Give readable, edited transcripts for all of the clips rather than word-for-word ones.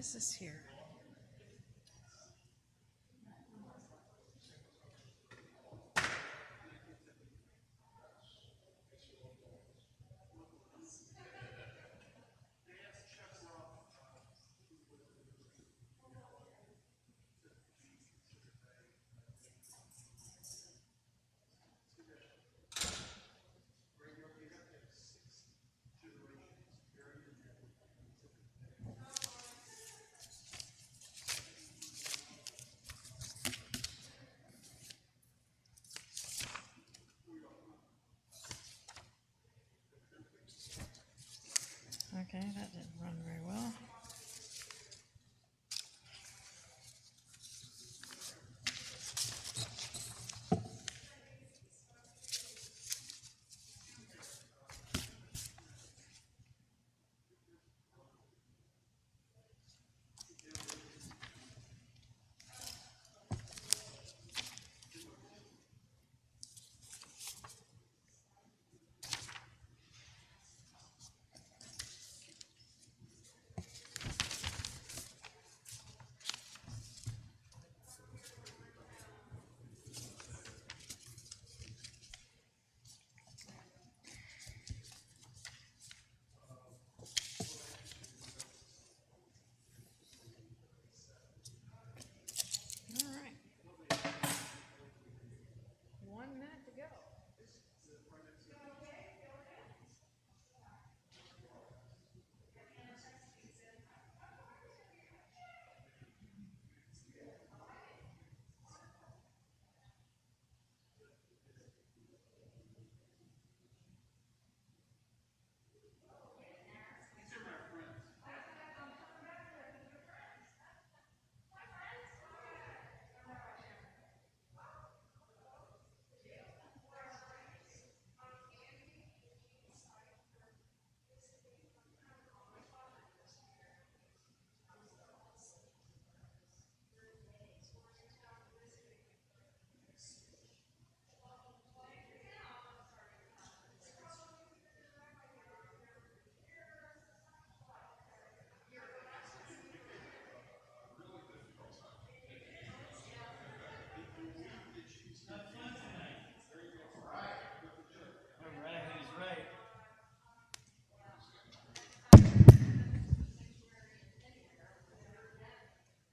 is this here? Okay, that didn't run very well.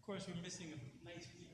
Of course, we're missing a nice week.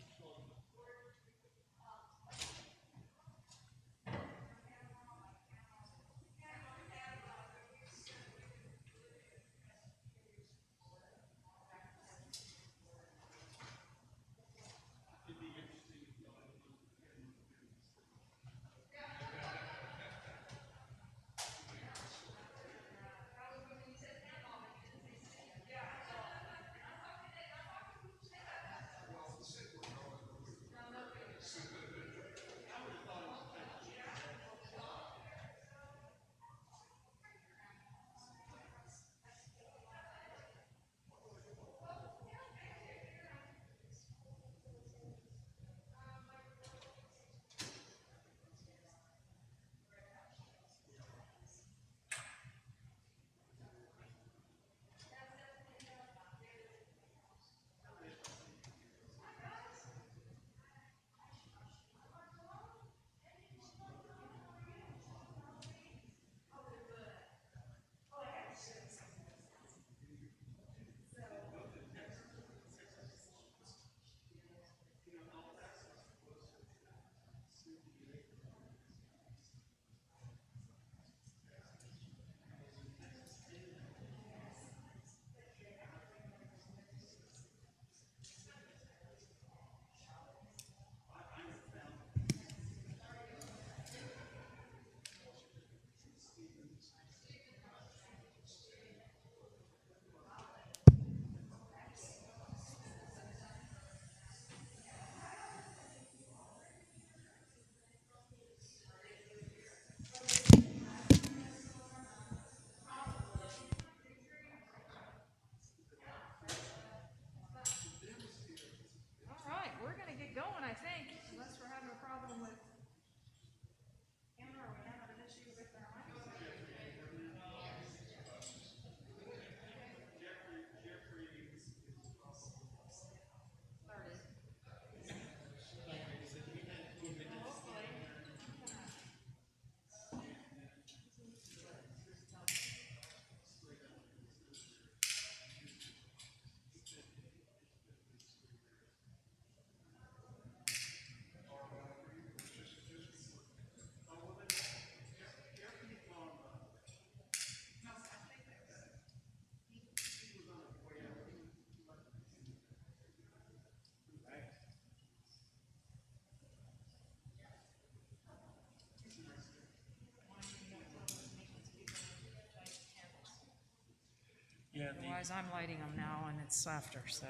Otherwise, I'm lighting them now, and it's after, so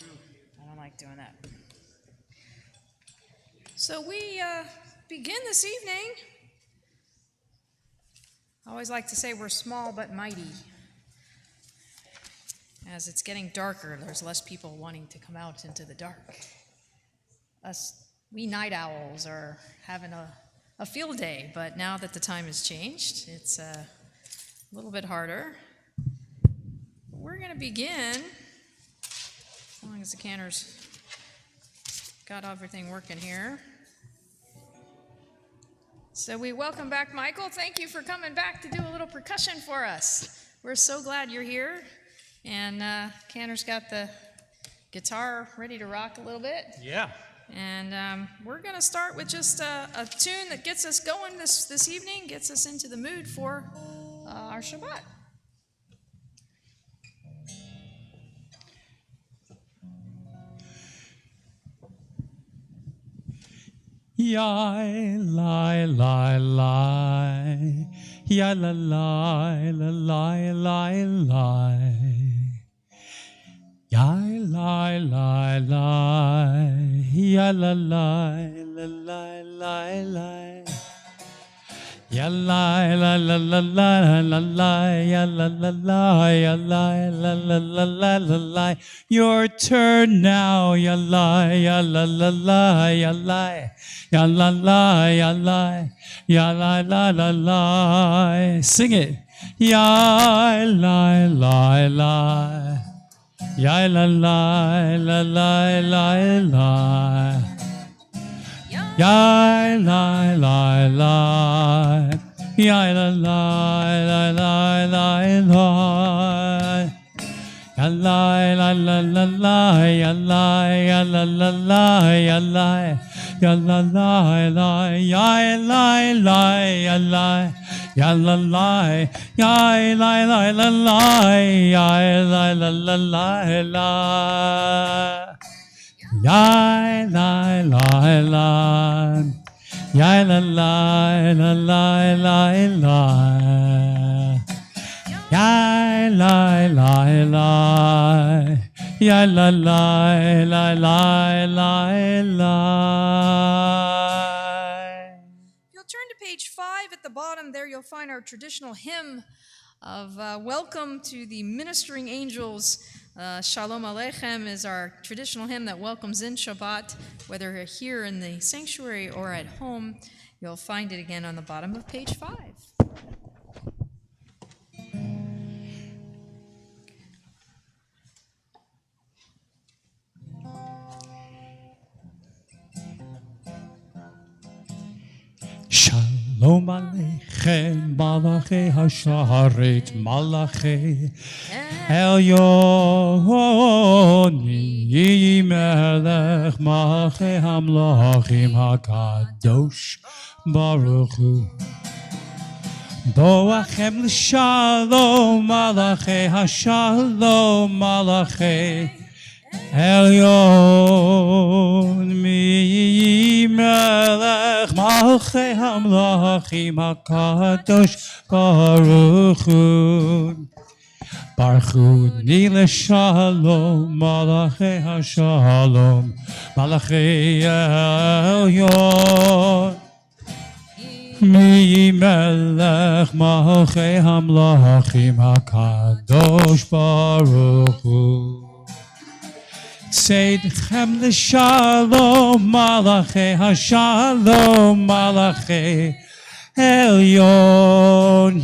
I don't like doing that. So we begin this evening. I always like to say we're small but mighty. As it's getting darker, there's less people wanting to come out into the dark. We night owls are having a field day, but now that the time has changed, it's a little bit harder. We're going to begin, as long as the canner's got everything working here. So we welcome back Michael. Thank you for coming back to do a little percussion for us. We're so glad you're here. And Canner's got the guitar ready to rock a little bit. Yeah. And we're going to start with just a tune that gets us going this evening, gets us into the mood for our Shabbat. Yai, lai, lai, lai. Ya, la, lai, la, lai, lai, lai. Yai, lai, lai, lai. Ya, la, lai, la, lai, lai, lai. Ya, lai, la, la, la, la, la, la. Ya, la, la, la, ya, lai, la, la, la, la, la, la. Your turn now. Ya, lai, ya, la, la, la, ya, lai. Ya la la, ya la, ya la la la la. Sing it. Ya la la la. Ya la la la la la la. Ya la la la. Ya la la la la la la. Ya la la la la la. Ya la ya la la la ya la. Ya la la la, ya la la, ya la, ya la la, ya la la la la, ya la la la la la, ya la la la, ya la la la la la la, ya la la la. Ya la la la la la la. If you'll turn to page 5 at the bottom there, you'll find our traditional hymn of welcome to the ministering angels. Shalom Aleichem is our traditional hymn that welcomes in Shabbat, whether you're here in the sanctuary or at home. You'll find it again on the bottom of page 5. Shalom Aleichem, Malachi Hasharet, Malachi Elyon, Yi Melech, Malachi Hamlachim HaKadosh, Baruch Hu. Boachem l'shalom, Malachi Hashalom, Malachi Elyon, mi melech malchei hamlachim hakadosh baruch hu. Baruch hu ni l'shalom, malachei hashalom, malachei elyon. Mi melech malchei hamlachim hakadosh baruch hu. Seidchem l'shalom, Malachi Hashalom, Malachi Elyon.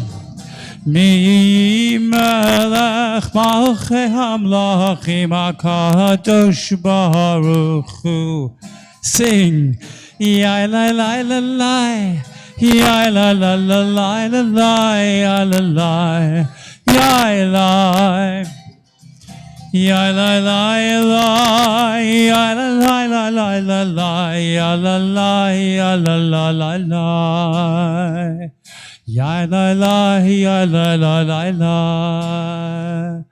Mi melech Malachi Hamlachim HaKadosh Baruch Hu. Sing, Yai lai lai lai lai, Yai la la la la la la, Yai la la, Yai lai. Ya la la la, ya la la la la la la, ya la la, ya la la la la, ya la la, ya la la la la,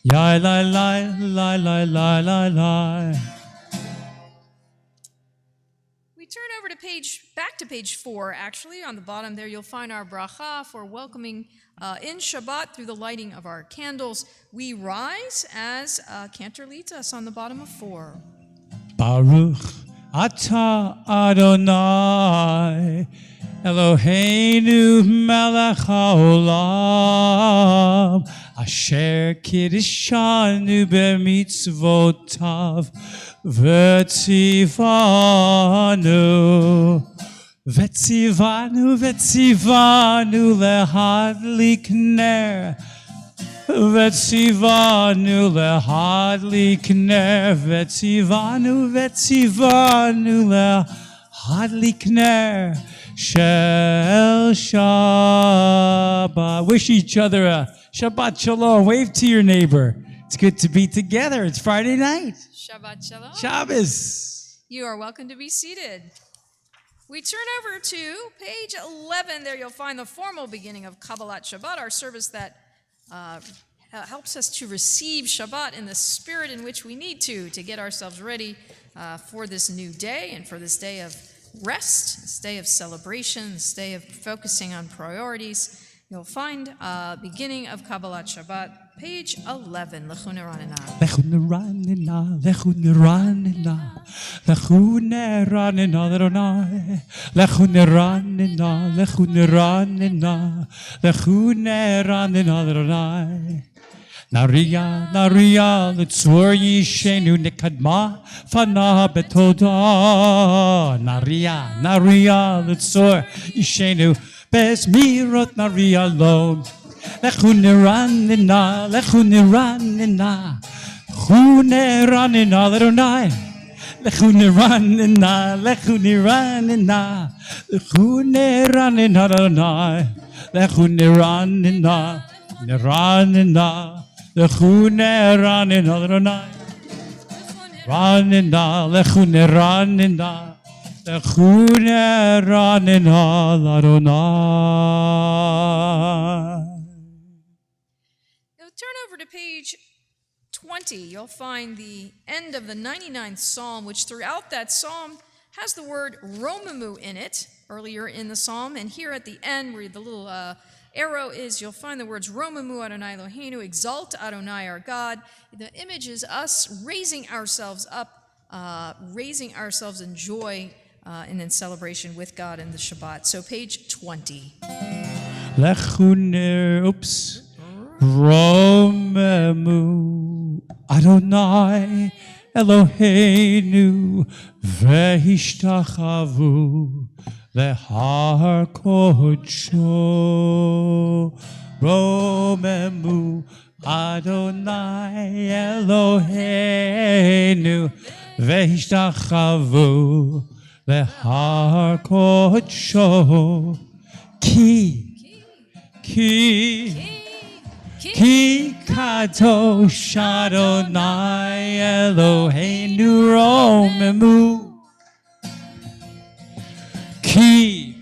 ya la la la la la la la. We turn over to back to page 4, actually. On the bottom there, you'll find our bracha for welcoming in Shabbat through the lighting of our candles. We rise as Cantor leads us on the bottom of 4. Baruch Ata Adonai Eloheinu melech haolam Asher kiddushanu b'mitzvotav v'tzivanu lehadlik ner Vetzivanu lehadlik ner, Vetzivanu lehadlik ner, Shel Shabbat. Wish each other a Shabbat Shalom. Wave to your neighbor. It's good to be together. It's Friday night. Shabbat Shalom. Shabbos. You are welcome to be seated. We turn over to page 11. There you'll find the formal beginning of Kabbalah Shabbat, our service that helps us to receive Shabbat in the spirit in which we need to get ourselves ready for this new day and for this day of rest, this day of celebration, this day of focusing on priorities. You'll find beginning of Kabbalah Shabbat, page 11. Lechu neranena. Lechu neranena, lechu neranena, lechu neranena, Adonai. Lechu neranena, lechu neranena, lechu neranena, Adonai. Nariya, Nariya, l'tzor yishenu nekadma fana betoda. Nariya, Nariya, l'tzor yishenu bezmirot Nariya lo. Lechu neranena, lechu neranena, lechu neranena, Adonai. Lechu neranena, lechu neranena, lechu neranena, Adonai. Lechu neranena, neranena. Lechu neranena, Adonai. Ranena, lechu neranena, lechu neranena, Adonai. Turn over to page 20. You'll find the end of the 99th Psalm, which throughout that psalm has the word Romamu in it, earlier in the psalm. And here at the end, where the little arrow is, you'll find the words Romamu Adonai Eloheinu, exalt Adonai our God. The image is us raising ourselves up, raising ourselves in joy and in celebration with God in the Shabbat. So page 20. Romemu Adonai Eloheinu vehishtachavu lehar kodsho. Romemu Adonai Eloheinu vehishtachavu lehar kodsho. Ki kadosh Adonai Eloheinu romemu. Ki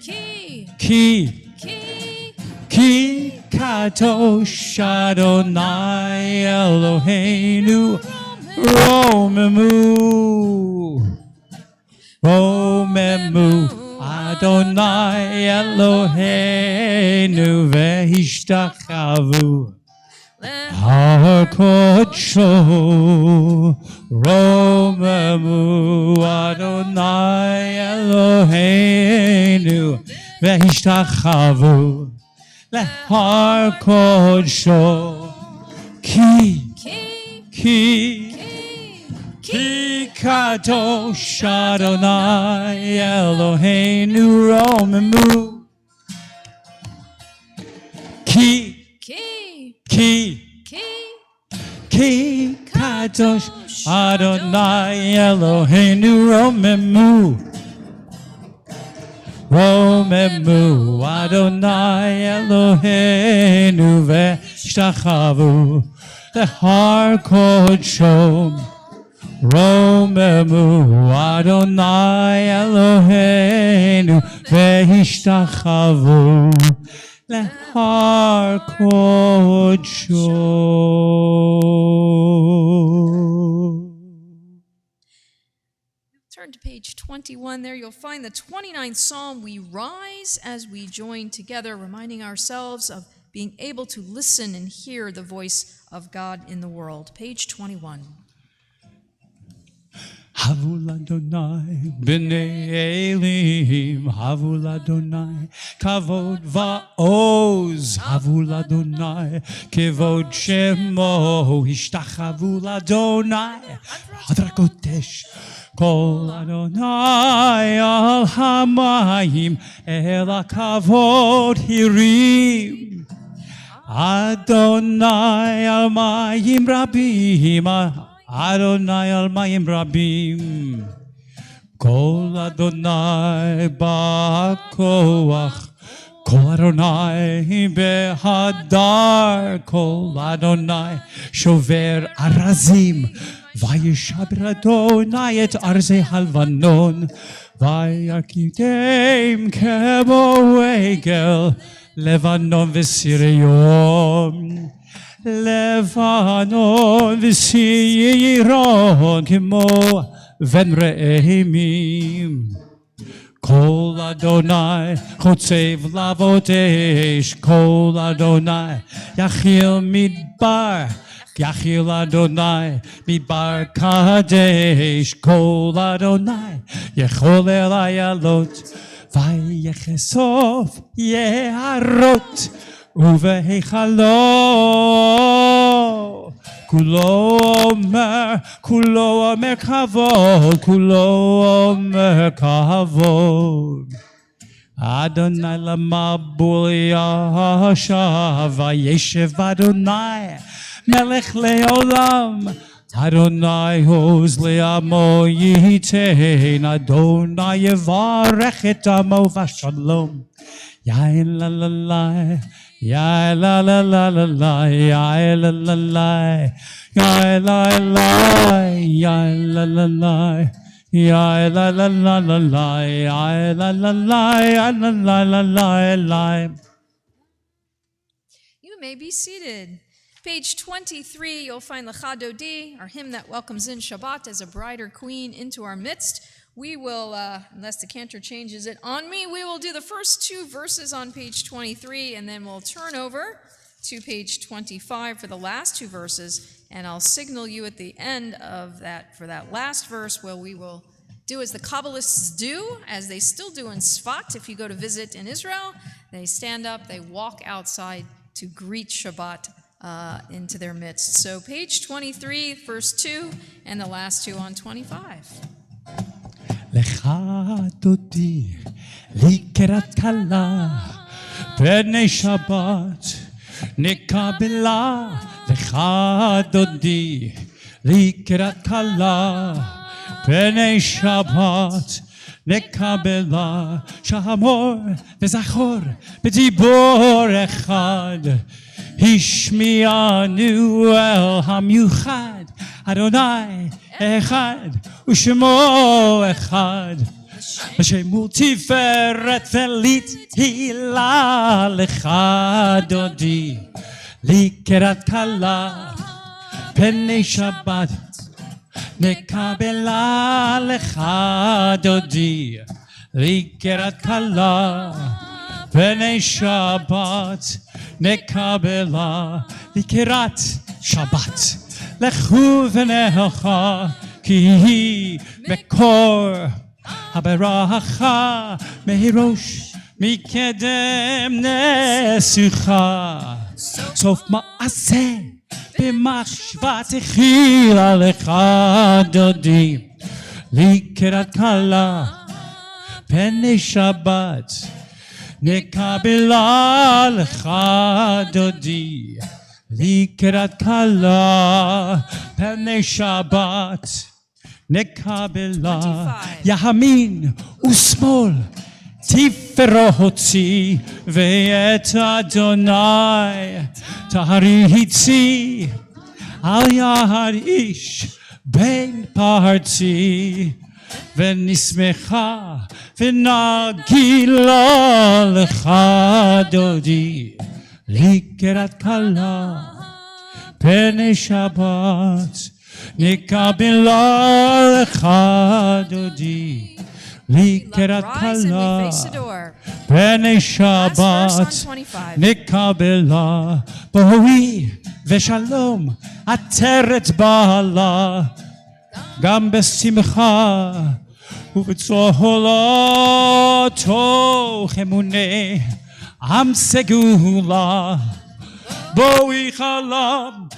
kadosh Adonai Eloheinu romemu. Romemu Adonai Eloheinu vehishtachavu har kodsho. Romemu Adonai Eloheinu vehishtachavu lehar kodsho. Ki kadosh Adonai Eloheinu romemu. Ki kadosh Adonai Eloheinu romemu. Romemu Adonai Eloheinu vehishtachavu lehar kodsho. Romemu Adonai Eloheinu vehishtachavu lehar kodsho. Turn to page 21. There you'll find the 29th Psalm. We rise as we join together, reminding ourselves of being able to listen and hear the voice of God in the world. Page 21. Havul Adonai b'nei Elim, Havul Adonai kavod va'oz, Havul Adonai kevod shemo, Hishtachavu Adonai Hadra Kodesh, Kol Adonai al hamayim el hakavod hirim, Adonai al mayim rabim, Adonai al mayim rabim, Kol Adonai ba'koach, Kol Adonai behadar, Kol Adonai shover arazim, Vayishaber Adonai et arzei halvanon, Vayarkitem kemo egel, Levanon v'sirion, Levanon v'siron kemo ven re'emim, Kol Adonai chotzev lavot esh, Kol Adonai yachil midbar, Yachil Adonai midbar kadesh, Kol Adonai yechol el ayalot, vayechesof yeharot uvehechalo, kulo omer kavod, kulo omer kavod, Adonai lamabul yashav, vayeshev Adonai Melech leolam, Adonai hoz le'amo yitein, Adonai yevarech et amo v'shalom. Yain la la la, yain la la la la la, yain la la la, yain la la, yain la la la, yain la la la la la, yain la la la, yain la la la la. You may be seated. Page 23, you'll find the Chadodi, our hymn that welcomes in Shabbat as a bride or queen into our midst. We will, unless the cantor changes it on me, we will do the first two verses on page 23, and then we'll turn over to page 25 for the last two verses, and I'll signal you at the end of that, for that last verse, where we will do as the Kabbalists do, as they still do in Sfat. If you go to visit in Israel, they stand up, they walk outside to greet Shabbat into their midst. So page 23, first two, and the last two on 25. Lecha dodi likerat kala b'nei Shabbat nekabela, Lecha dodi likerat kala b'nei Shabbat nekabela, Shahamor v'zachor b'dibor echad, Hishmianu el hamyuchad, Adonai echad u'shemo echad, Shemu tiferet velit hila, Lecha dodi likerat kala b'nei Shabbat nekabela, Lecha dodi likerat kala b'nei Shabbat nekabela, likerat Shabbat, lechu v'necha ki mekor haberacha, mehirosh mikedem nesucha, sof ma'aseh b'machshvat echila, Lecha dodi likerat kala b'nei Shabbat nekabela, Lecha dodi likerat kala b'nei Shabbat nekabela, Yahamin u'smol tiferotzi ve'et Adonai taharitzi al yad ish ben parti, v'nismecha v'nagila, Lecha dodi likerat kala b'nei Shabbat nekabela, Lecha dodi likerat kala B'nei Last verse on Shabbat 25. Nikabela Boi Veshalom Ateret Bala Gam Besimcha Uvetzohola Toch Emuneh Am Segula Boi Chalam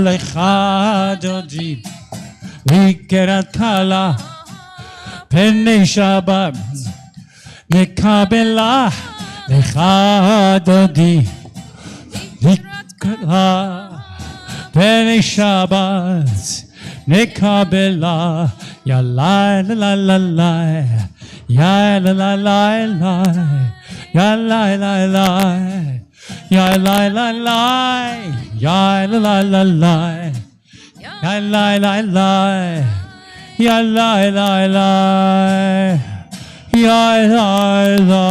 Lecha Dodi Vikerat Kala B'nei Shabbat Nikabela Lecha Dodi Vikerat B'nei Shabbat Nikabela Ya la la la la Ya la la la la Ya la la la Ya la la la Ya la la la la Ya la la la Ya la la la Ya la la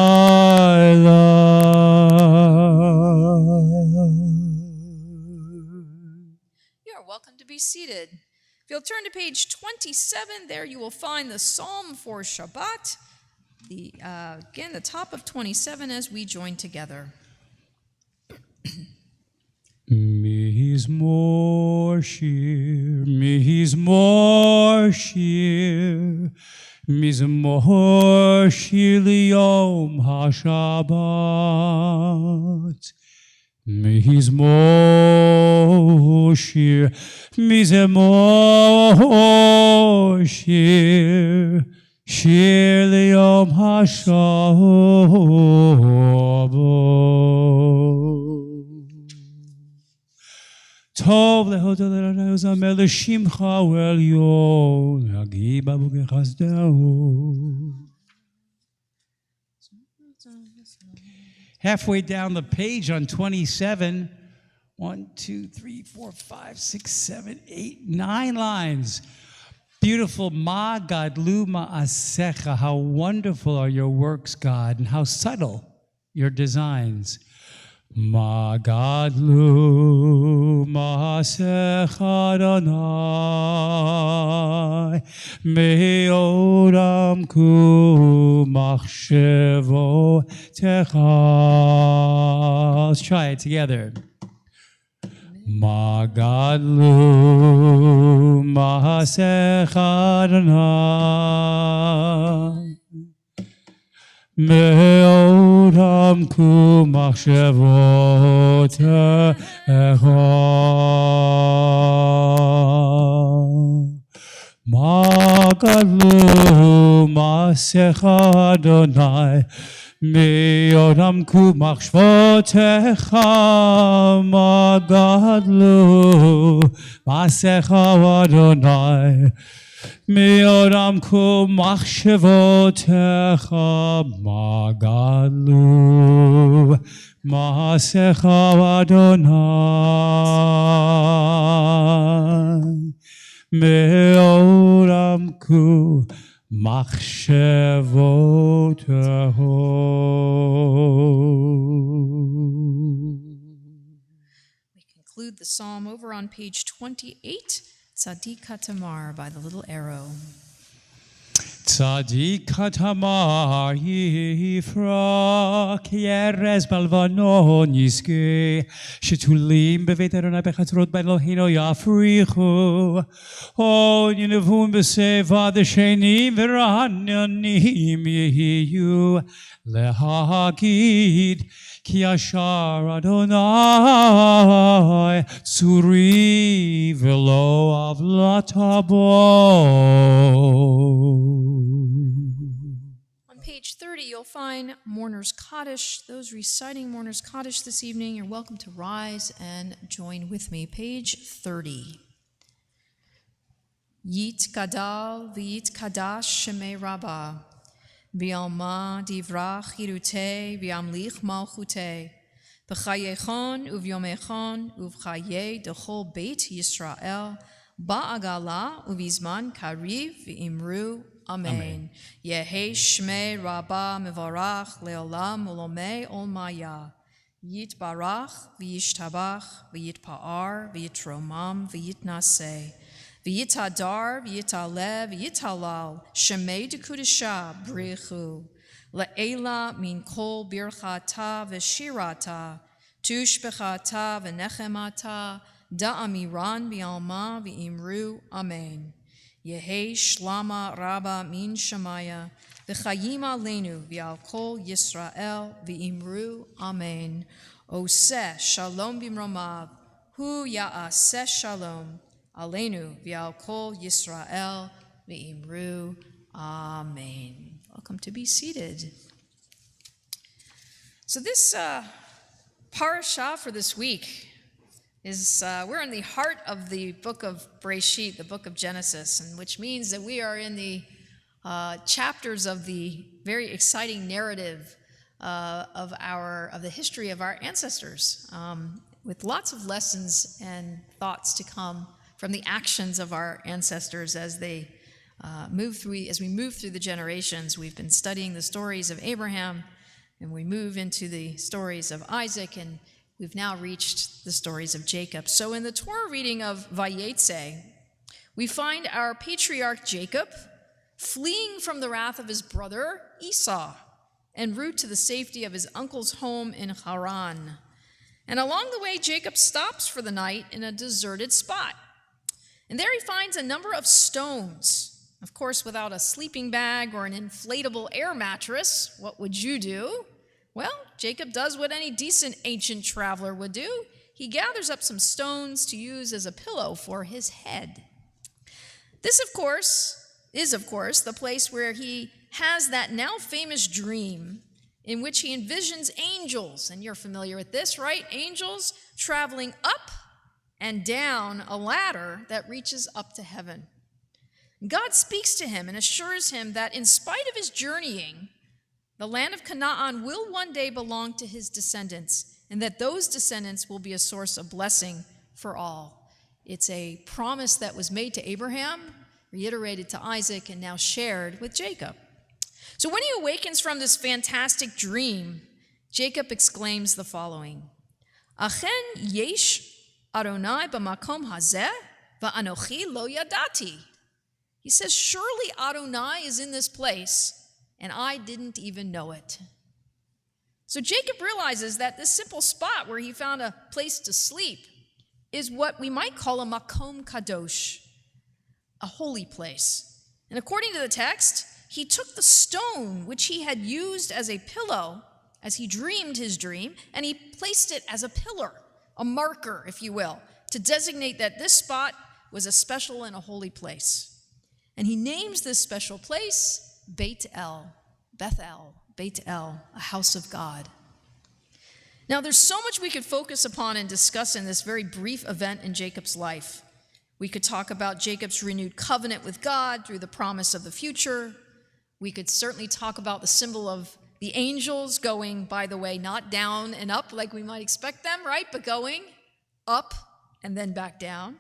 You're welcome to be seated. If you'll turn to page 27, there you will find the Psalm for Shabbat. Again, the top of 27 as we join together. Mizmor shir liyom hashabbat. Mizmor shir liyom hashabbat. Tov lehodol le'ozamel l'shimcha u'elyon hagi babu gechasdeu. Halfway down the page on 27, 1, 2, 3, 4, 5, 6, 7, 8, 9 lines. Beautiful, Ma gadlu ma'asecha, how wonderful are your works, God, and how subtle your designs. Ma gadlu ma'asecha Adonai, me'oram ku machshevotecha. Let's try it together. Ma gadlu ma'asecha Adonai, me'oram ku machshevotecha. Ma gadlu ma'asecha Adonai, me'oram ku machshevotecha. Ma gadlu ma'asecha Adonai, me'oram ku machshevotecha. Ma gadlu ma'asecha Adonai, me'oram ku machshevotecha. We conclude the psalm over on page 28, Tzadik HaTamar by the little arrow. Tzadik HaTamar yifra k'yerez balvanon yizke shetulim beveit Adonai bechatzrot b'Eloheinu yafrichu o yinevun b'seva d'shenim v'ra'anyanim yehiyu lehagid ki ashar Adonai tzuri v'lo avlatabo. On page 30, you'll find Mourner's Kaddish. Those reciting Mourner's Kaddish this evening, you're welcome to rise and join with me. Page 30. Yit Gadal v'yit Kadash Shemei Rabbah v'yalma divrach hirute v'yamlich malchute b'chayechon uv'yomechon uv'chaye dechol Beit Yisrael ba'agala uv'izman kariv v'imru Amen. Yehi Shmei Rabbah Mevarach Leolam Ulomei Olmaya. Yit Barach V'yishtabach V'yitpa'ar V'yitromam V'yitnaseh V'yitadar, v'yitalev, v'yitalal, shemei dekudesha, brichu, le'ela min kol birchata v'shirata, tushbechata v'nechemata, da'amiran bi'alma v'imru, amen. Yehi shlama rabba min shamaya, v'chayim aleinu v'al kol Yisrael v'imru, amen. Oseh shalom bimromav, hu ya'aseh shalom, aleinu v'al kol Yisrael v'imru, amen. Welcome to be seated. So this parasha for this week is, we're in the heart of the book of Bereshit, the book of Genesis, and which means that we are in the chapters of the very exciting narrative of the history of our ancestors, with lots of lessons and thoughts to come from the actions of our ancestors as they move through the generations. We've been studying the stories of Abraham, and we move into the stories of Isaac, and we've now reached the stories of Jacob. So in the Torah reading of Vayetze, we find our patriarch Jacob fleeing from the wrath of his brother Esau en route to the safety of his uncle's home in Haran. And along the way, Jacob stops for the night in a deserted spot. And there he finds a number of stones. Of course, without a sleeping bag or an inflatable air mattress, what would you do? Well, Jacob does what any decent ancient traveler would do. He gathers up some stones to use as a pillow for his head. This, is of course, the place where he has that now famous dream in which he envisions angels, and you're familiar with this, right? Angels traveling up and down a ladder that reaches up to heaven. God speaks to him and assures him that in spite of his journeying, the land of Canaan will one day belong to his descendants, and that those descendants will be a source of blessing for all. It's a promise that was made to Abraham, reiterated to Isaac, and now shared with Jacob. So when he awakens from this fantastic dream, Jacob exclaims the following: Achen yesh Adonai b'makom hazeh va'anochi lo yadati. He says, surely Adonai is in this place, and I didn't even know it. So Jacob realizes that this simple spot where he found a place to sleep is what we might call a makom kadosh, a holy place. And according to the text, he took the stone which he had used as a pillow as he dreamed his dream, and he placed it as a pillar, a marker, if you will, to designate that this spot was a special and a holy place. And he names this special place Bethel, a house of God. Now, there's so much we could focus upon and discuss in this very brief event in Jacob's life. We could talk about Jacob's renewed covenant with God through the promise of the future. We could certainly talk about the symbol of the angels going, by the way, not down and up like we might expect them, right? But going up and then back down.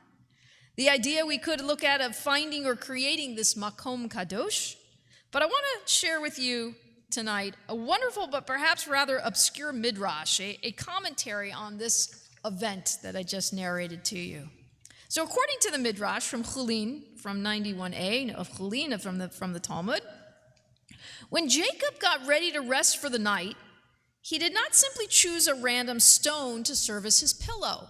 The idea we could look at of finding or creating this makom kadosh. But I want to share with you tonight a wonderful but perhaps rather obscure midrash, a commentary on this event that I just narrated to you. So according to the midrash from Chulin, from 91a of Chulin from the Talmud, when Jacob got ready to rest for the night, he did not simply choose a random stone to serve as his pillow.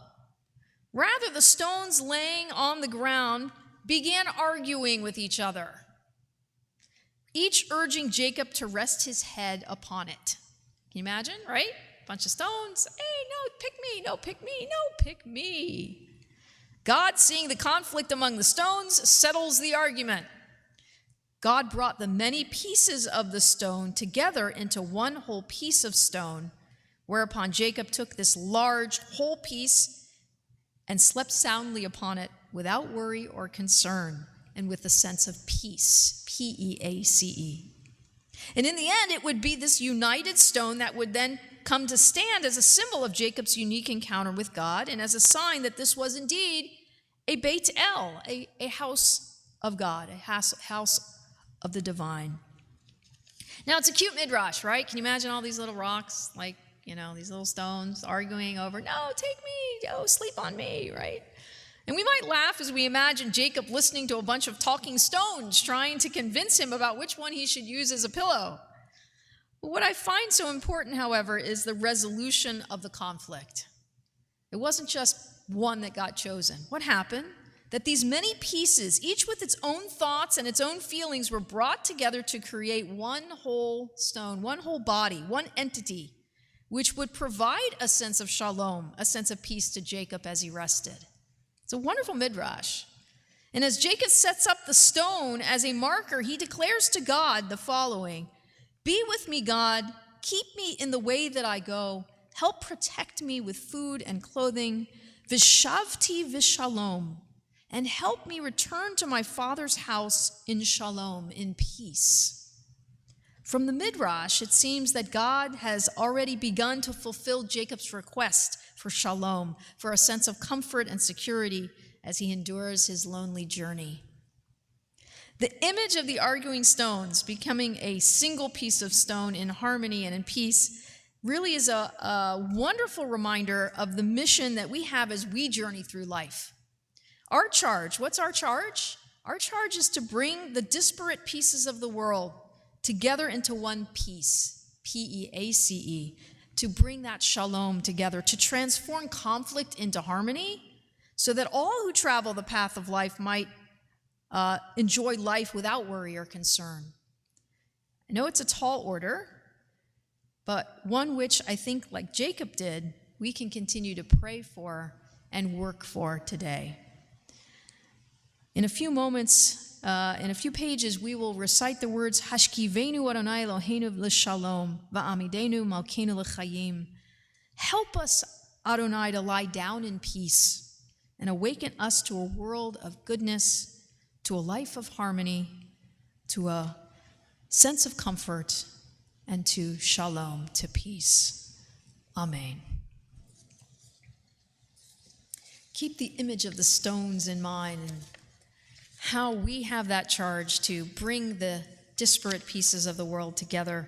Rather, the stones laying on the ground began arguing with each other, each urging Jacob to rest his head upon it. Can you imagine, right? Bunch of stones. Hey, no, pick me. No, pick me. No, pick me. God, seeing the conflict among the stones, settles the argument. God brought the many pieces of the stone together into one whole piece of stone, whereupon Jacob took this large whole piece and slept soundly upon it without worry or concern and with a sense of peace, P-E-A-C-E. And in the end, it would be this united stone that would then come to stand as a symbol of Jacob's unique encounter with God and as a sign that this was indeed a Beit El, a house of God, a house of the divine. Now, it's a cute midrash, right? Can you imagine all these little rocks, like, these little stones arguing over, no, take me, sleep on me, right? And we might laugh as we imagine Jacob listening to a bunch of talking stones trying to convince him about which one he should use as a pillow. But what I find so important, however, is the resolution of the conflict. It wasn't just one that got chosen. What happened? That these many pieces, each with its own thoughts and its own feelings, were brought together to create one whole stone, one whole body, one entity, which would provide a sense of shalom, a sense of peace to Jacob as he rested. It's a wonderful midrash. And as Jacob sets up the stone as a marker, he declares to God the following: "Be with me, God, keep me in the way that I go, help protect me with food and clothing, vishavti vishalom, and help me return to my father's house in shalom, in peace." From the midrash, it seems that God has already begun to fulfill Jacob's request for shalom, for a sense of comfort and security as he endures his lonely journey. The image of the arguing stones becoming a single piece of stone in harmony and in peace really is a wonderful reminder of the mission that we have as we journey through life. Our charge, what's our charge? Our charge is to bring the disparate pieces of the world together into one piece, P-E-A-C-E, to bring that shalom together, to transform conflict into harmony, so that all who travel the path of life might enjoy life without worry or concern. I know it's a tall order, but one which I think, like Jacob did, we can continue to pray for and work for today. In a few moments, in a few pages, we will recite the words, Hashkivenu Adonai Eloheinu l'shalom, va'amidenu malkeinu l'chayim. Help us, Adonai, to lie down in peace and awaken us to a world of goodness, to a life of harmony, to a sense of comfort, and to shalom, to peace. Amen. Keep the image of the stones in mind and how we have that charge to bring the disparate pieces of the world together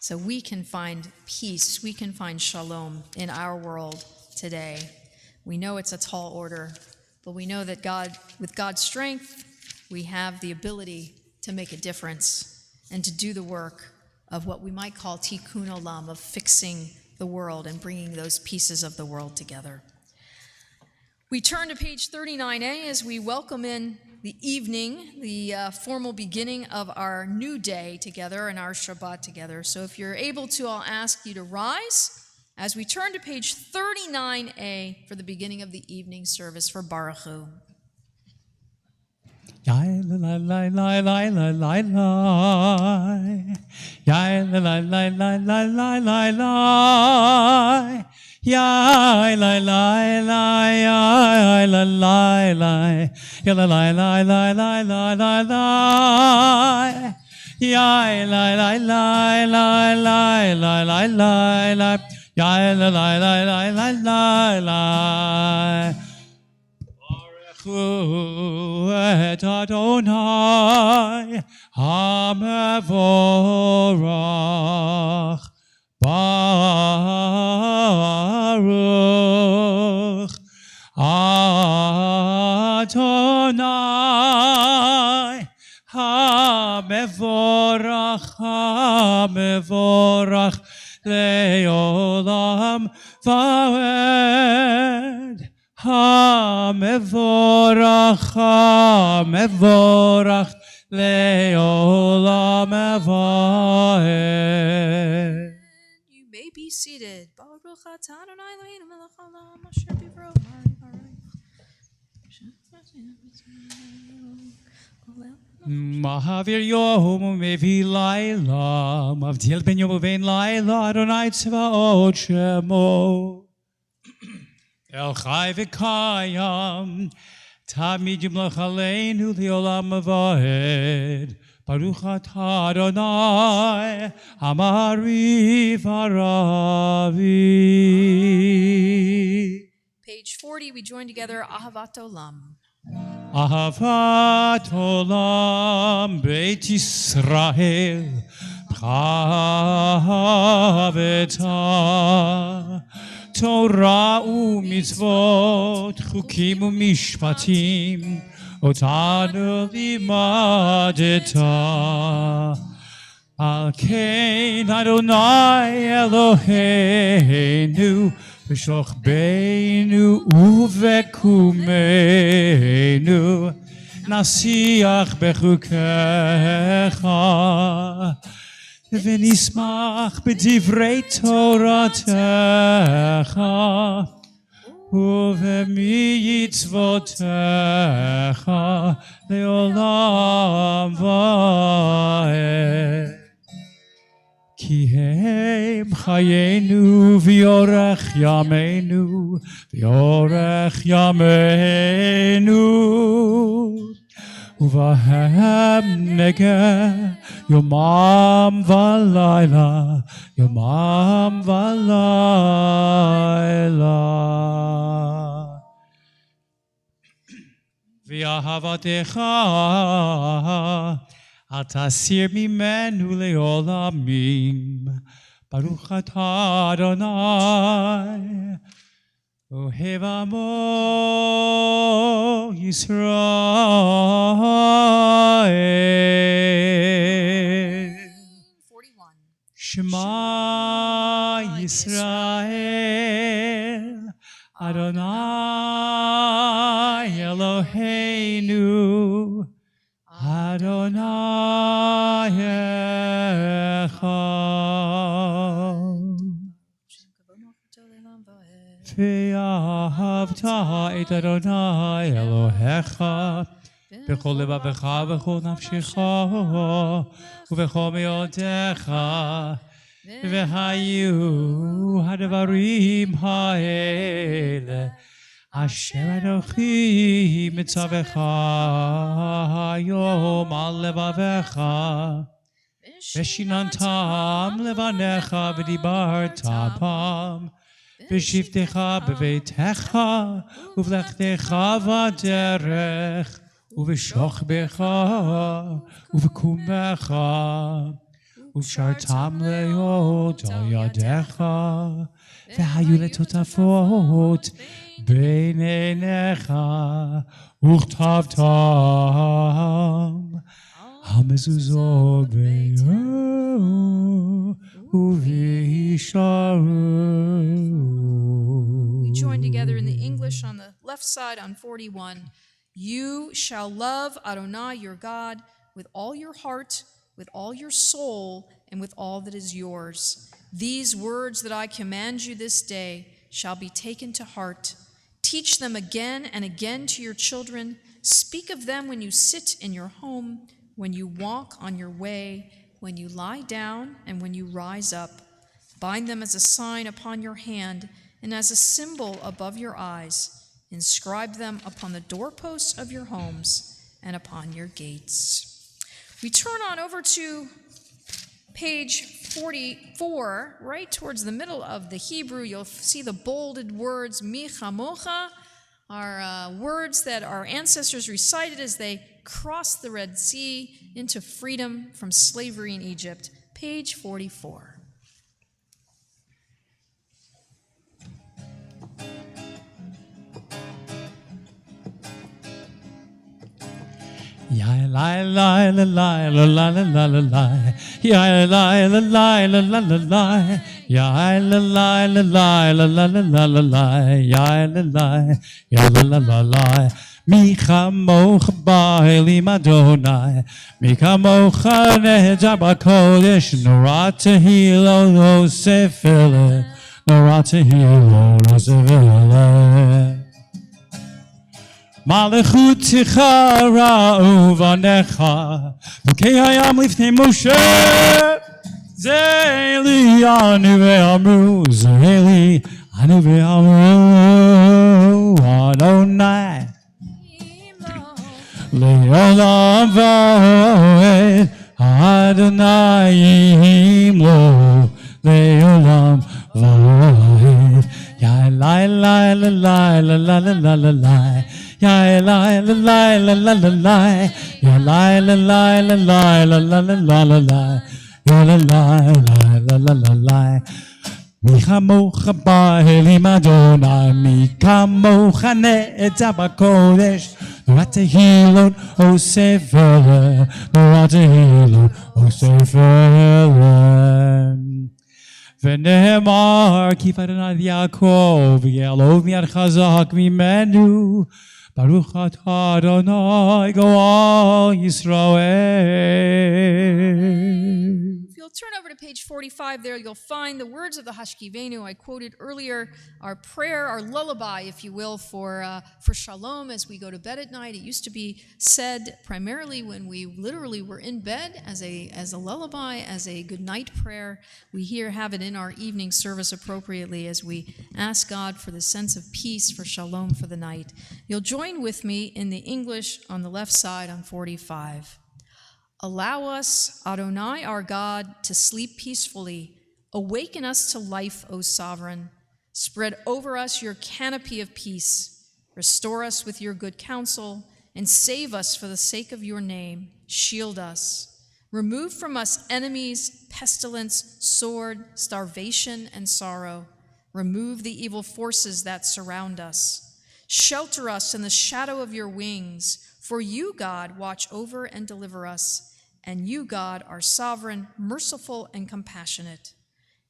so we can find peace, we can find shalom in our world today. We know it's a tall order, but we know that God, with God's strength, we have the ability to make a difference and to do the work of what we might call tikkun olam, of fixing the world and bringing those pieces of the world together. We turn to page 39a as we welcome in the evening, the formal beginning of our new day together and our Shabbat together. So if you're able to, I'll ask you to rise as we turn to page 39a for the beginning of the evening service for Barach. Yai la la la la la la la la. Yai la la la la la la la la. Yai la la la yai la la la. Ya la la la la la la la la. Yai la la la la la la la la la. Yai la la la la la la la. Et Adonai HaMevorach Baruch Adonai HaMevorach HaMevorach Leolam Vaed HaMevorach, HaMevorach, Leolam Vaed. You may be seated. Baruch atah Adonai Eloheinu melech haolam asher bivro. Mahavir Yom Mevi Laila, Mavdil Ben Yom Uvein Laila, Adonai Tzvaot Shemo. El Chai V'Kayam, Tamid Yimlach Aleinu Leolam Vaed. Baruch atah Adonai, Amari Varavi. Page 40, we join together Ahavat Olam. Ahavat Olam Beit Yisrael Chaveta תורה ומצוות, חוקים ומשפטים, אותנו לימדת. על כן אדוני אלוהינו, בשוכבנו ובקומנו, נשיח בחוקיך, ונשמח בדברי תורתך, ובמצוותיך לעולם ועד. כי הם חיינו ויורך ימינו, ויורך ימינו, ובהם נגע יומם ולילה, יומם ולילה. ואהבתך אל תסיר ממנו לעולמים. ברוך אתה אדוני, אוהב עמו ישראל. 41. שמע ישראל, אדוני אלוהינו, אדוני אחד. ואהבת את אדוני אלוהיך בכל לבבך ובכל נפשך ובכל מאודך, והיו הדברים האלה אשר אנוכי מצווך היום על לבביך, ושיננתם לבניך ודיברת בם, בשבתך בביתך ובלכתך בדרך, ובשוכבך ובקומך, ושרתם להיות על ידיך, והיו לטוטפות בין עיניך, וכתבתם המזוזות ביום ובישרו. We join together in the English on the left side on 41. You shall love Adonai your God with all your heart, with all your soul, and with all that is yours. These words that I command you this day shall be taken to heart. Teach them again and again to your children. Speak of them when you sit in your home, when you walk on your way, when you lie down, and when you rise up. Bind them as a sign upon your hand and as a symbol above your eyes. Inscribe them upon the doorposts of your homes and upon your gates. We turn on over to page 44, right towards the middle of the Hebrew. You'll see the bolded words, Mi chamocha, are words that our ancestors recited as they crossed the Red Sea into freedom from slavery in Egypt. Page 44. Ya la la la la la la la la la la. Ya la la la la la la la. Ya la la la la la la la la la la. Ya la la la la. Mi chamoch ba'elim Adonai, mi chamoch nehedar b'kodesh, nora tehilo lo sefele, nora tehilo lo sefele. מלכותך ראו בניך, חוקי הים לפני משה, זה לי ענו ואמרו, זה לי ענו ואמרו, אדוני לעולם ועד, אדוני ימלוך לעולם ועד. יא לי לי לי לי לי לי לי לי. Ya la la la la la la la, ya la la la la la la la la la la, ya la la la la la la la. מי כמוך באלים אדוני, מי כמוך נעתה בקודש, נורא תהילות עושה פלא, נורא תהילות עושה פלא. ונאמר כי פרנת יעקב יעלוב מיד חזק ממנו, ברוך אתה אדוני גואל ישראל. If you'll turn over to page 45 there, you'll find the words of the Hashkivenu I quoted earlier, our prayer, our lullaby, if you will, for Shalom as we go to bed at night. It used to be said primarily when we literally were in bed as a lullaby, as a good night prayer. We have it in our evening service appropriately as we ask God for the sense of peace, for Shalom for the night. You'll join with me in the English on the left side on 45. Allow us, Adonai our God, to sleep peacefully. Awaken us to life, O Sovereign. Spread over us your canopy of peace. Restore us with your good counsel, and save us for the sake of your name. Shield us. Remove from us enemies, pestilence, sword, starvation, and sorrow. Remove the evil forces that surround us. Shelter us in the shadow of your wings, for you, God, watch over and deliver us. And you, God, are sovereign, merciful, and compassionate.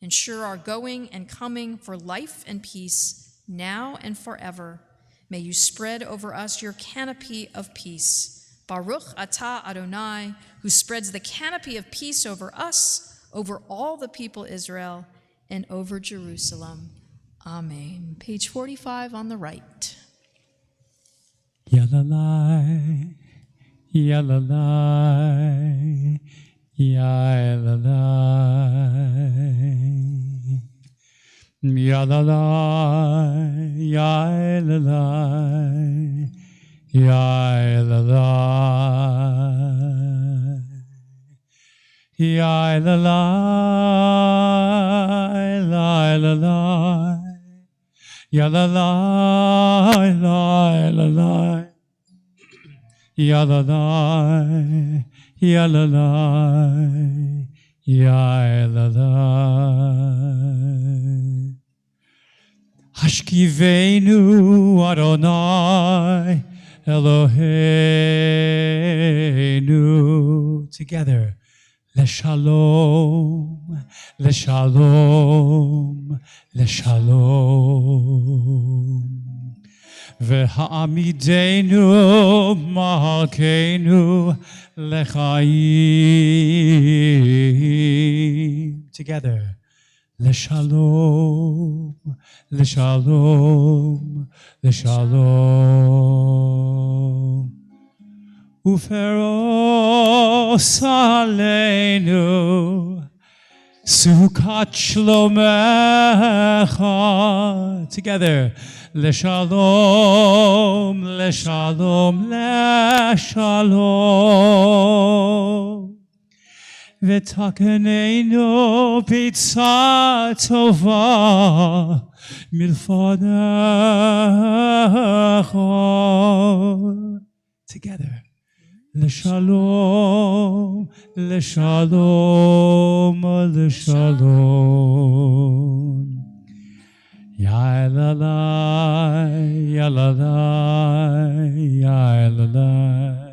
Ensure our going and coming for life and peace, now and forever. May you spread over us your canopy of peace. Baruch atah Adonai, who spreads the canopy of peace over us, over all the people Israel, and over Jerusalem. Amen. Page 45 on the right. Yalalai, yalalai, yalalai, yalalai, yalalai, yalalai, yalalai, yalalai, yalalai. Yalalai, yalalai, yalalai. Hashkivenu Adonai Eloheinu. Together. Leshalom, leshalom, leshalom. V'ha'amidenu malkeinu lechaim. Together. Leshalom, leshalom, leshalom. Uferos aleinu sukat shlomecha. Together. Leshalom, leshalom, leshalom. V'takeneinu pizza tova milfanecha. Together. Leshalom, leshalom, leshalom. Yalalai, yalalai, yalalai.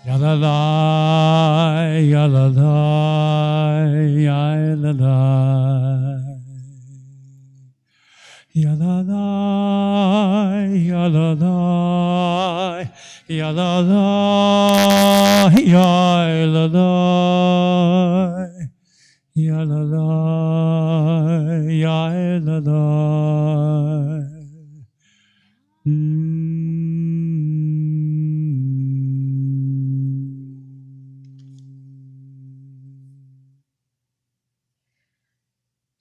Yalalai, yalalai, yalalai. Yalalai, yalalai, yalalai, yalalai. Yalalai, yalalai.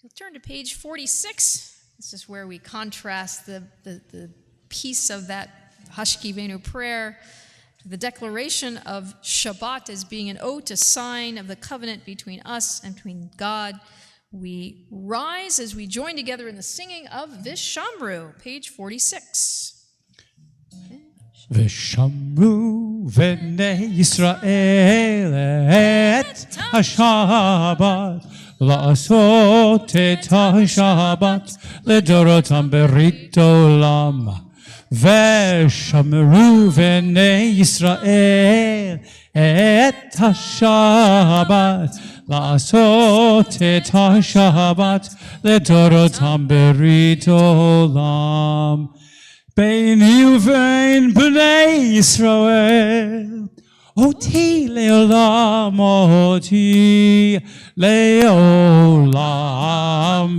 You'll turn to page 46. This is where we contrast the piece of that Hashkivenu prayer to the declaration of Shabbat as being an oath, a sign of the covenant between us and between God. We rise as we join together in the singing of Vishamru, page 46. Vishamru v'nei Yisrael et HaShabbat לעשות את השבת לדורותם ברית עולם. ושמרו בני ישראל את השבת, לעשות את השבת לדורותם ברית עולם. ביני ובין בני ישראל, אותי לעולם, אותי לעולם.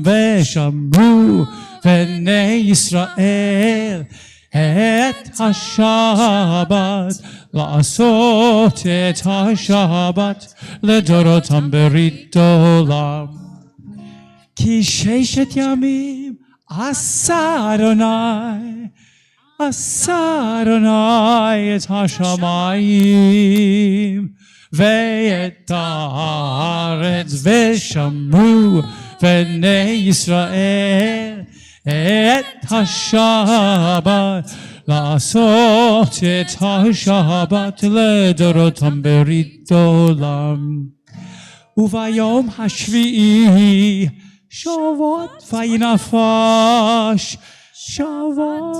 ושמרו בני ישראל את השבת, לעשות את השבת לדורותם ברית עולם. כי 6 ימים עשה אדוני, עשה אדוני את השמיים ואת הארץ, ושמרו בני ישראל את השבת, לעשות את השבת לדורותם ברית עולם. וביום השביעי שבot וינפש, שבot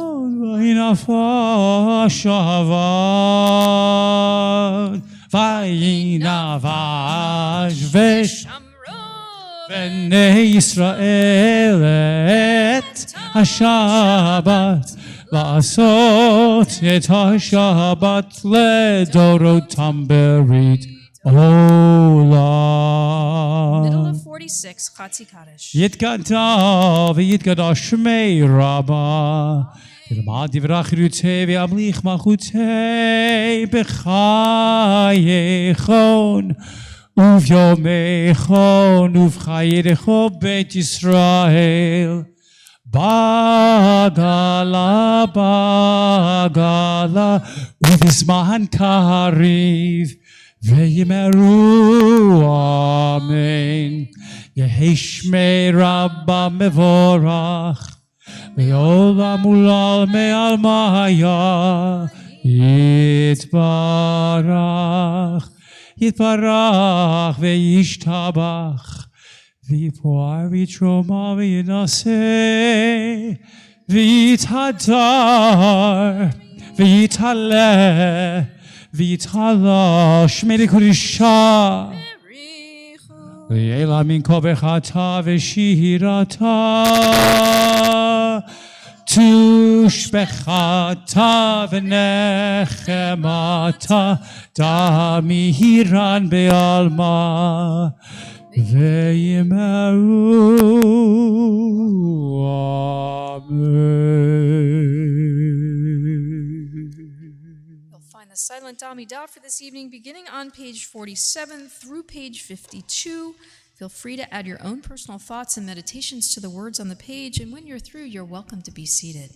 וינפש, שבot וינפש, ושמרו בני ישראל את השבת, לעשות את השבת לדורותם ברית עולם. Middle of 46, Chatzi Kaddish. יתגדל ויתקדש שמי רבה, ילמד דברי חירותי וימליך מלכותי בחייכון וביומייכון ובחייך בית ישראל. בגלה בגלה ובזמן קריב, ויאמרו אמן. יהי שמי רבה מבורך, לעולם ולעלמי עלמיה יתברך. יתברך וישתבח, ויפואר ויתרומה וינשא, ויתהדר ויתעלה, ויתעלה שמי לקודשה, ויעלה מן כל ברכתה ושירתה, תושבחתה ונחמתה, תמירן בעלמה, ויאמרו The silent Amidah for this evening, beginning on page 47 through page 52. Feel free to add your own personal thoughts and meditations to the words on the page, and when you're through, you're welcome to be seated.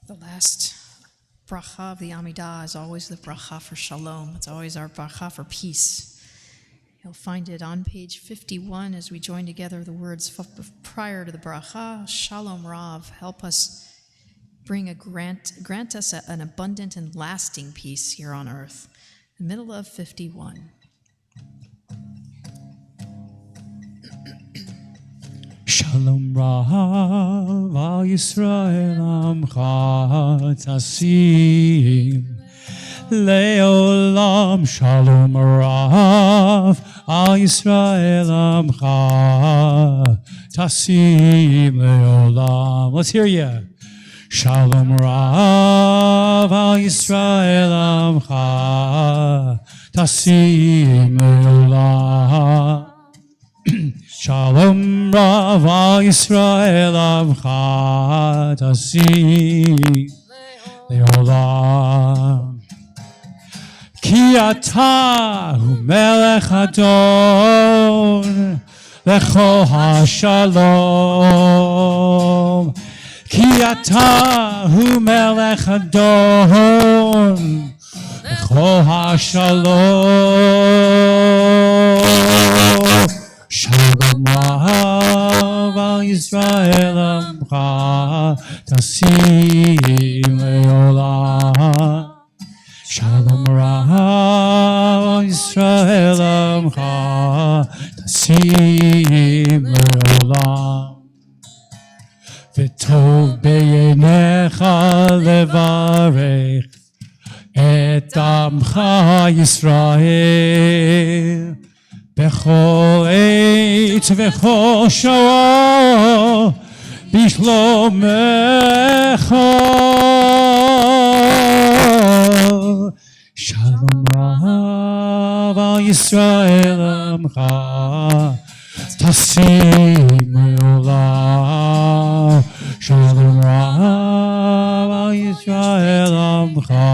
The last bracha of the Amidah is always the bracha for Shalom. It's always our bracha for peace. You'll find it on page 51 as we join together the words prior to the bracha. Shalom Rav, help us grant us an abundant and lasting peace here on earth. The middle of 51. Shalom Rav al Yisrael amcha tasim leolam. Shalom Rav al Yisrael amcha tasim leolam. Let's hear you. Shalom Rav al Yisrael amcha tasim leolam. Shalom Rav al Yisrael amcha tasim leolam. Ki ata hu melech adon lecho hashalom. Ki ata hu melech adon lecho hashalom. Shalom Rav al Yisrael amcha tasim leolam. Shalom Rav al Yisrael amcha tasim leolam. V'tov b'yinecha levarech et amcha Yisrael bechol eit v'chol sha'ah bishlomecha. Shalom Rav al Yisrael amcha tasim leolam. Shalom Rav al Yisrael amcha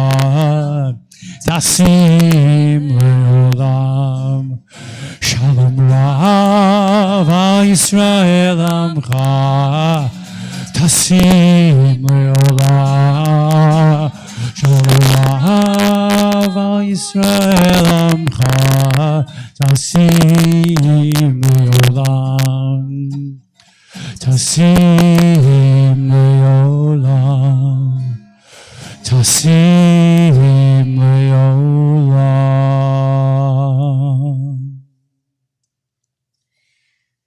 tasim leolam. Shalom Rav al Yisrael amcha tasim leolam. Shalom Rav al Yisrael amcha tasim leolam. Tasim leolam. Tasim leolam.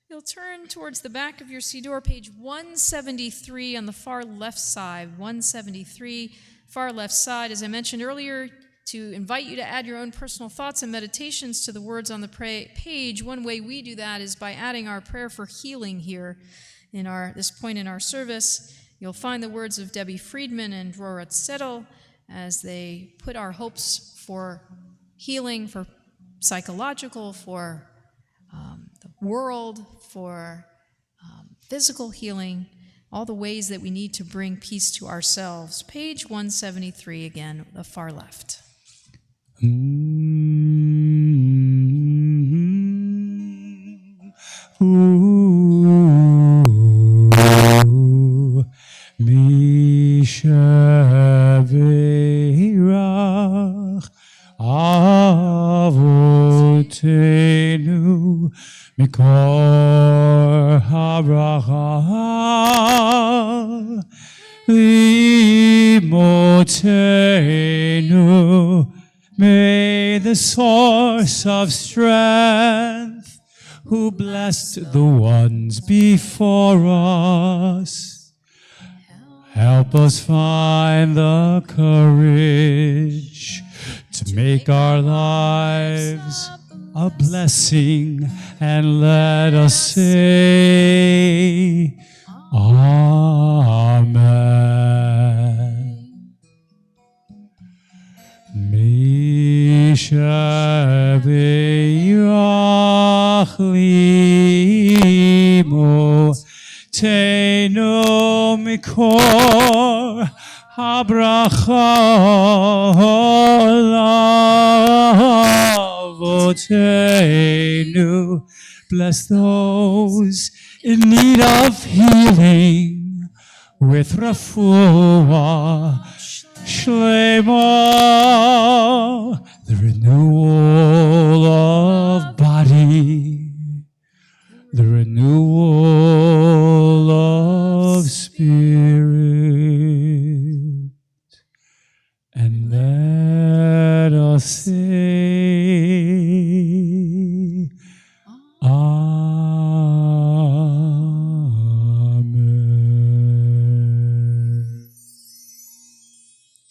You'll turn towards the back of your Siddur, page 173 on the far left side. 173, far left side. As I mentioned earlier, to invite you to add your own personal thoughts and meditations to the words on the page. One way we do that is by adding our prayer for healing here in this point in our service. You'll find the words of Debbie Friedman and Rorat Settle as they put our hopes for healing, for psychological, for the world, for physical healing, all the ways that we need to bring peace to ourselves. Page 173 again, the far left. Mishavirach avotenu mikor habracha limotenu. May the source of strength, who blessed the ones before us, help us find the courage to make our lives a blessing, and let us say, Amen. Mishavirach limotenu mikor habracha lavotenu. Bless those in need of healing with refuah shlema, the renewal of body, the renewal of spirit, and let us say, Amen.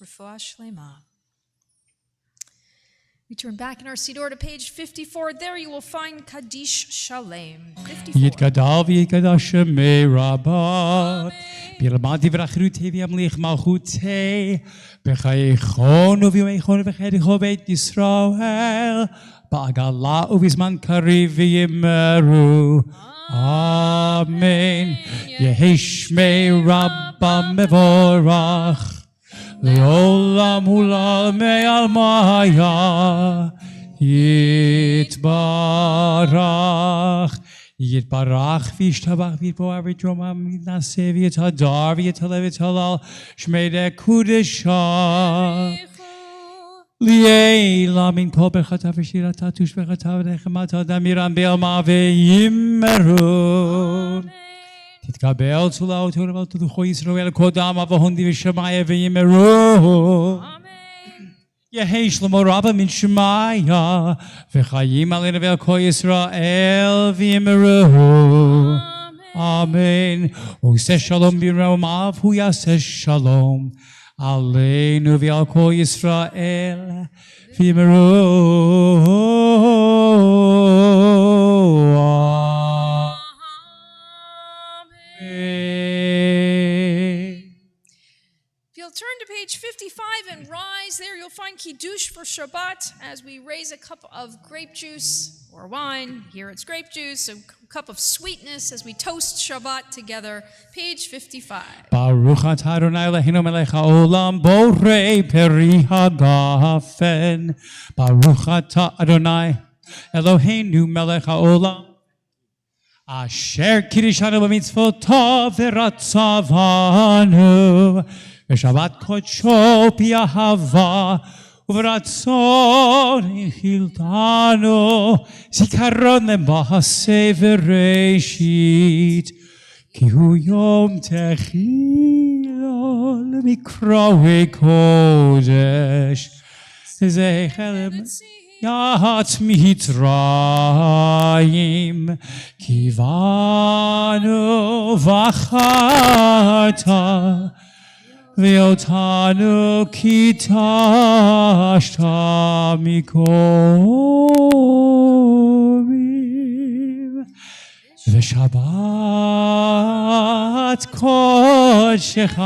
Refuah Shlema. We turn back in our Siddur to page 54. There you will find Kaddish Shalem. 54. Yitgadal v'yitgadash me'rabah Birmadi v'rachruti v'yamlich malchuti B'chaychonu v'yameichonu v'chedicho beit Yisrael Ba'agala uvizman kariv v'yimeru Amen. Yehesh me'rabah mevorach Le'olam hulal me'al maya Yitbarach Yitbarach v'yishtabach v'yitboar v'yitromah v'yitnaseh v'yithadar v'yithaleh v'yithalal Shmei dekudesha Li'ela min kol berchata v'shirata tush berchata v'nechemata damiram be'alma v'yimeru תתקבל צולה ותורבל תלכו ישראל קודם והונדי ושמאיה וימרו יהי שלמה רבה מן שמאיה וחיים עלינו ועל כל ישראל וימרו אמן ועושה שלום ברעמיו הוא יעשה שלום עלינו ועל כל ישראל וימרו Turn to page 55 and rise. There you'll find Kiddush for Shabbat as we raise a cup of grape juice or wine. Here it's grape juice, a cup of sweetness as we toast Shabbat together. Page 55. Baruch atah Adonai Eloheinu melech haolam borei peri hagafen. Baruch atah Adonai Eloheinu melech haolam asher kirishanu b'mitzvotav v'ratzavanu ושבת קודשו באהבה וברצון הנחילתנו זיכרון למעשה וראשית כי הוא יום תחילה למקראי קודש זכר יעץ מצרים קיוונו וחרת ואותנו קידשת מקומים ושבת קודשך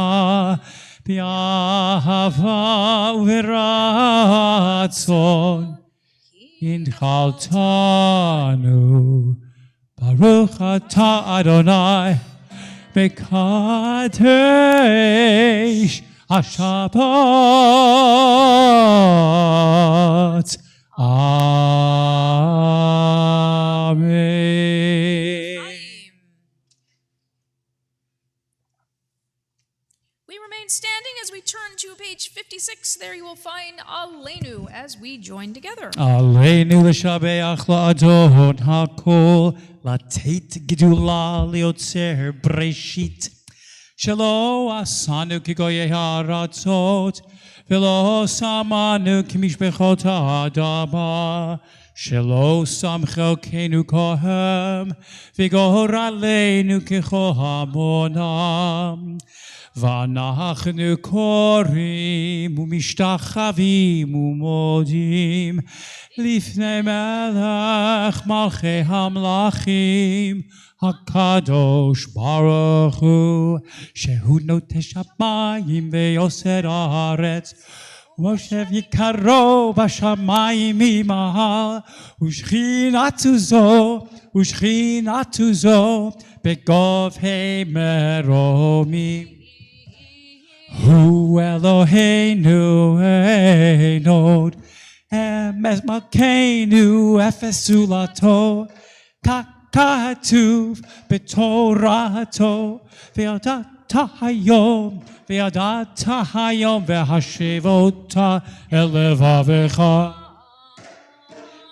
באהבה וברצון הנחלתנו ברוך אתה אדוני Bekadesh HaShabbat. Amen. We remain standing as we turn to page 56. There you will find Aleinu as we join together. Aleinu l'shabeach la'adon hakol לתת גדולה ליוצר בראשית שלא עשנו כגויי הארצות ולא שמנו כמשפחות האדמה שלא שם חלקנו כהם וגורלנו ככל המונם ואנחנו קוראים ומשתחווים ומודים לפני מלך מלכי המלכים הקדוש ברוך הוא שהוא נוטש המים ויוסד הארץ ומושב יקרו בשמיים ממעל ושכינתו זו בגבהי מרומים הוא אלוהינו אין עוד אמס מלכנו אפס זולתו ככתוב בתורתו וידעת היום וידעת היום והשיב אותה אל לבבך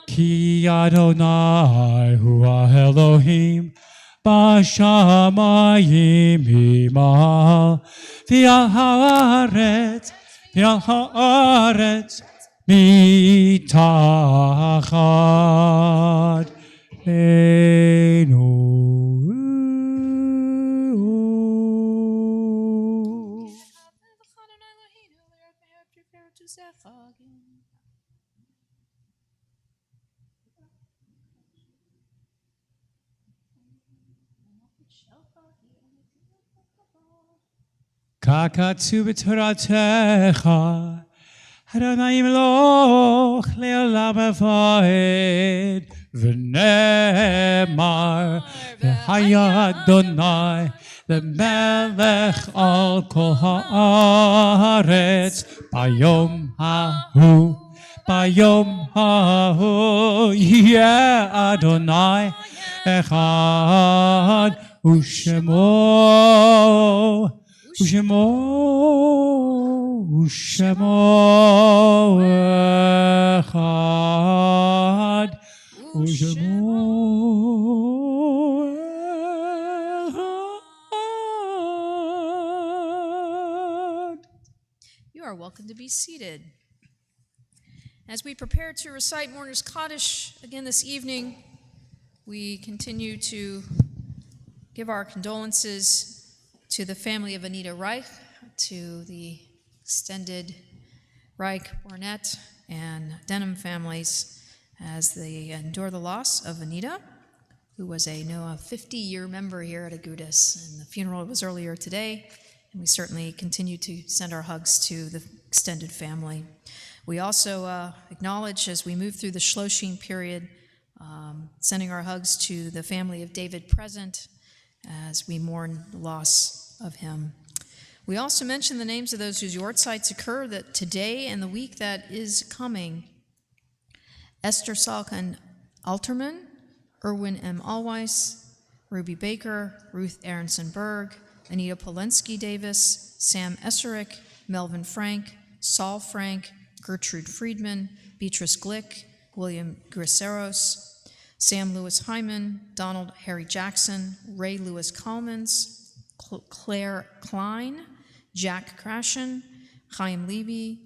כי אדוני הוא האלוהים בשמיים ממעל ועל הארץ מתחת לנו. ככתוב בתורתך אדוני ימלוך לעולם ועד ונאמר והיה אדוני למלך על כל הארץ ביום ההוא יהיה אדוני אחד ושמו אחד You are welcome to be seated. As we prepare to recite Mourner's Kaddish again this evening, we continue to give our condolences to the family of Anita Reich, to the extended Reich, Barnett, and Denham families as they endure the loss of Anita, who was a 50-year member here at Agudas. And the funeral was earlier today, and we certainly continue to send our hugs to the extended family. We also acknowledge, as we move through the Shloshim period, sending our hugs to the family of David Present as we mourn the loss of him. We also mention the names of those whose yortzites occur that today and the week that is coming. Esther Salkin Alterman, Erwin M. Allweiss, Ruby Baker, Ruth Aronson-Berg, Anita Polensky Davis, Sam Esserick, Melvin Frank, Saul Frank, Gertrude Friedman, Beatrice Glick, William Griseros, Sam Lewis Hyman, Donald Harry Jackson, Ray Lewis Commons, Claire Klein, Jack Krashen, Chaim Levy,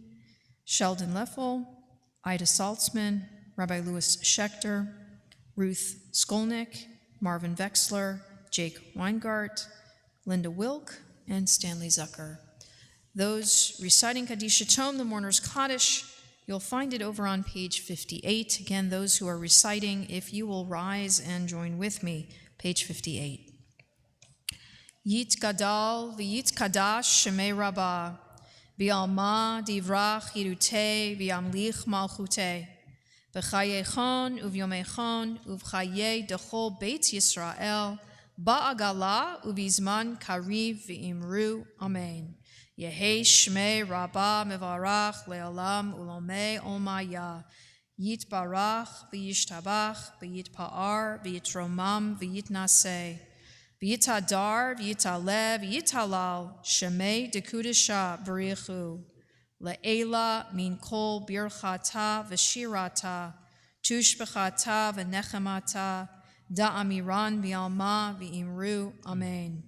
Sheldon Leffel, Ida Saltzman, Rabbi Louis Schechter, Ruth Skolnick, Marvin Vexler, Jake Weingart, Linda Wilk, and Stanley Zucker. Those reciting Kaddish Tome, the Mourner's Kaddish, you'll find it over on page 58. Again, those who are reciting, if you will rise and join with me, page 58. Yit Gadal v'yit Kadash Shemei Rabbah v'alma divrach yirutei v'yamlich malchutei v'chayechon uvyomechon uv'chayei dechol Beit Yisrael ba'agala uv'izman kariv v'imru Amen. Yehei Shmei Rabbah Mevarach Le'olam Ulomei Olmaya Yit Barach V'yishtabach V'yitpa'ar V'yitromam V'yitnaseh V'yitadar V'yitaleh V'yitalal Shemei Dekudesha B'richu Le'ela Min Kol Birchata V'shirata Tushbechata V'nechemata Da'amiran V'alma V'imru Amen.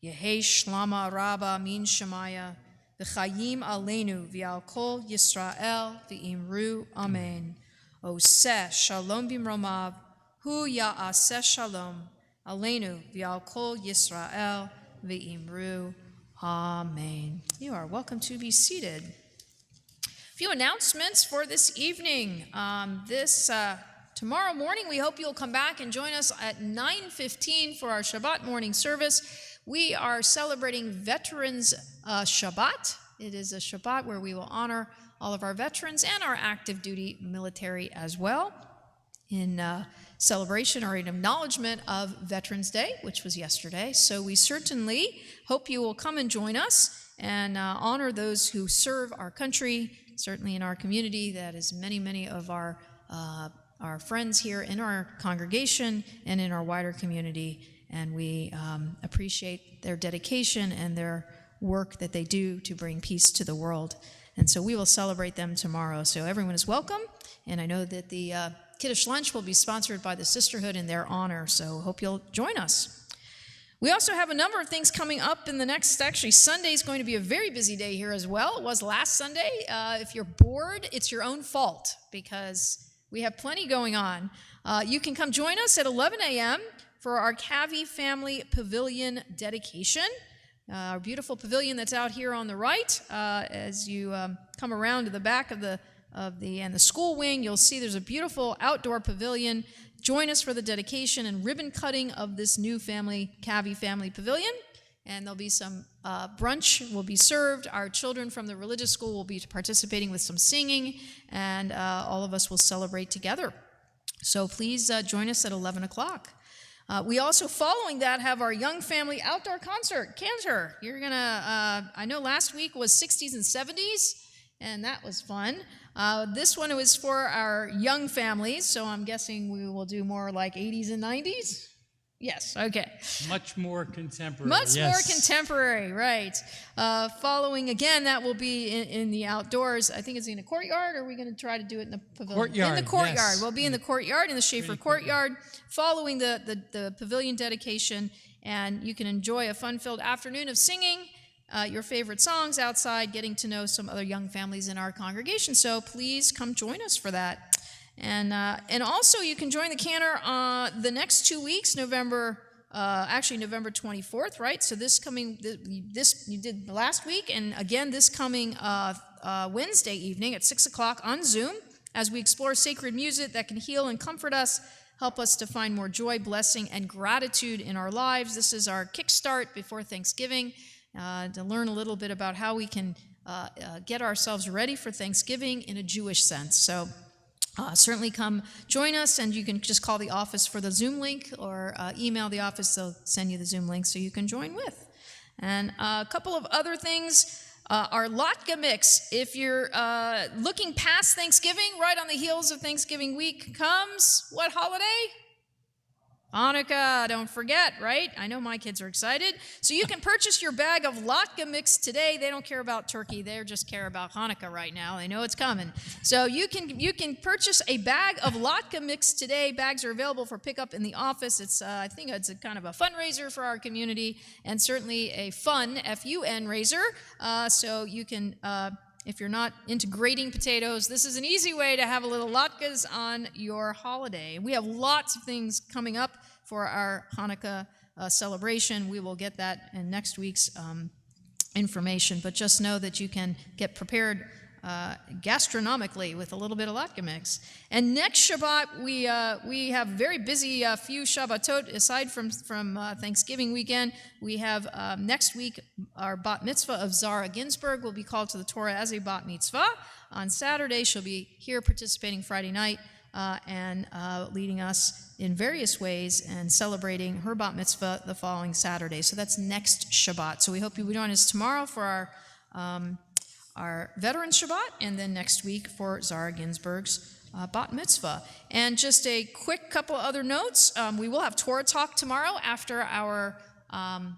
Yehei Shlama Rabba Min Shemaya V'chayim Aleinu V'al Kol Yisrael V'imru Amen. Oseh Shalom Bimromav Hu Ya'aseh Shalom Aleinu V'al Kol Yisrael V'imru Amen. You are welcome to be seated. A few announcements for this evening. Tomorrow morning, we hope you'll come back and join us at 9:15 for our Shabbat morning service. We are celebrating Veterans Shabbat. It is a Shabbat where we will honor all of our veterans and our active duty military as well in celebration or in acknowledgement of Veterans Day, which was yesterday. So we certainly hope you will come and join us and honor those who serve our country, certainly in our community. That is many of our friends here in our congregation and in our wider community. and we appreciate their dedication and their work that they do to bring peace to the world. And so we will celebrate them tomorrow. So everyone is welcome, and I know that the Kiddush lunch will be sponsored by the Sisterhood in their honor, so hope you'll join us. We also have a number of things coming up in the next, actually Sunday is going to be a very busy day here as well. It was last Sunday. If you're bored, it's your own fault because we have plenty going on. You can come join us at 11 a.m. for our Cavi Family Pavilion dedication. Our beautiful pavilion that's out here on the right. As you come around to the back of the school wing, you'll see there's a beautiful outdoor pavilion. Join us for the dedication and ribbon cutting of this new Cavi Family Pavilion. And there'll be some brunch will be served. Our children from the religious school will be participating with some singing, and all of us will celebrate together. So please join us at 11 o'clock. We also, following that, have our Young Family Outdoor Concert. Cantor, you're going to, I know last week was 60s and 70s, and that was fun. This one was for our young families, so I'm guessing we will do more like 80s and 90s? Yes, okay. Much more contemporary. Much more contemporary, right. Following, again, that will be in the outdoors. I think it's in the courtyard, or are we going to try to do it in the pavilion? Courtyard, in the courtyard. yes. We'll be in the courtyard, in the Schaefer courtyard, following the pavilion dedication, and you can enjoy a fun-filled afternoon of singing your favorite songs outside, getting to know some other young families in our congregation. So please come join us for that. And also you can join the cantor the next 2 weeks, November 24th, right? So this you did last week, and again this coming Wednesday evening at 6 o'clock on Zoom, as we explore sacred music that can heal and comfort us, help us to find more joy, blessing, and gratitude in our lives. This is our kickstart before Thanksgiving. To learn a little bit about how we can get ourselves ready for Thanksgiving in a Jewish sense. So certainly come join us, and you can just call the office for the Zoom link, or email the office. They'll send you the Zoom link so you can join with. And a couple of other things. Our latke mix, if you're looking past Thanksgiving, right on the heels of Thanksgiving week comes what holiday? Hanukkah, don't forget, right? I know my kids are excited. So you can purchase your bag of latke mix today. They don't care about turkey. They just care about Hanukkah right now. They know it's coming. So you can purchase a bag of latke mix today. Bags are available for pickup in the office. It's I think it's a kind of a fundraiser for our community, and certainly a fun, F-U-N raiser. So you can... if you're not into grating potatoes, this is an easy way to have a little latkes on your holiday. We have lots of things coming up for our Hanukkah celebration. We will get that in next week's information, but just know that you can get prepared gastronomically with a little bit of latke mix. And next Shabbat, we have very busy few Shabbatot aside from Thanksgiving weekend. We have next week our bat mitzvah of Zara Ginsburg will be called to the Torah as a bat mitzvah. On Saturday, she'll be here participating Friday night and leading us in various ways and celebrating her bat mitzvah the following Saturday. So that's next Shabbat. So we hope you will join us tomorrow for our Veterans Shabbat, and then next week for Zara Ginsburg's bat mitzvah. And just a quick couple other notes. We will have Torah Talk tomorrow after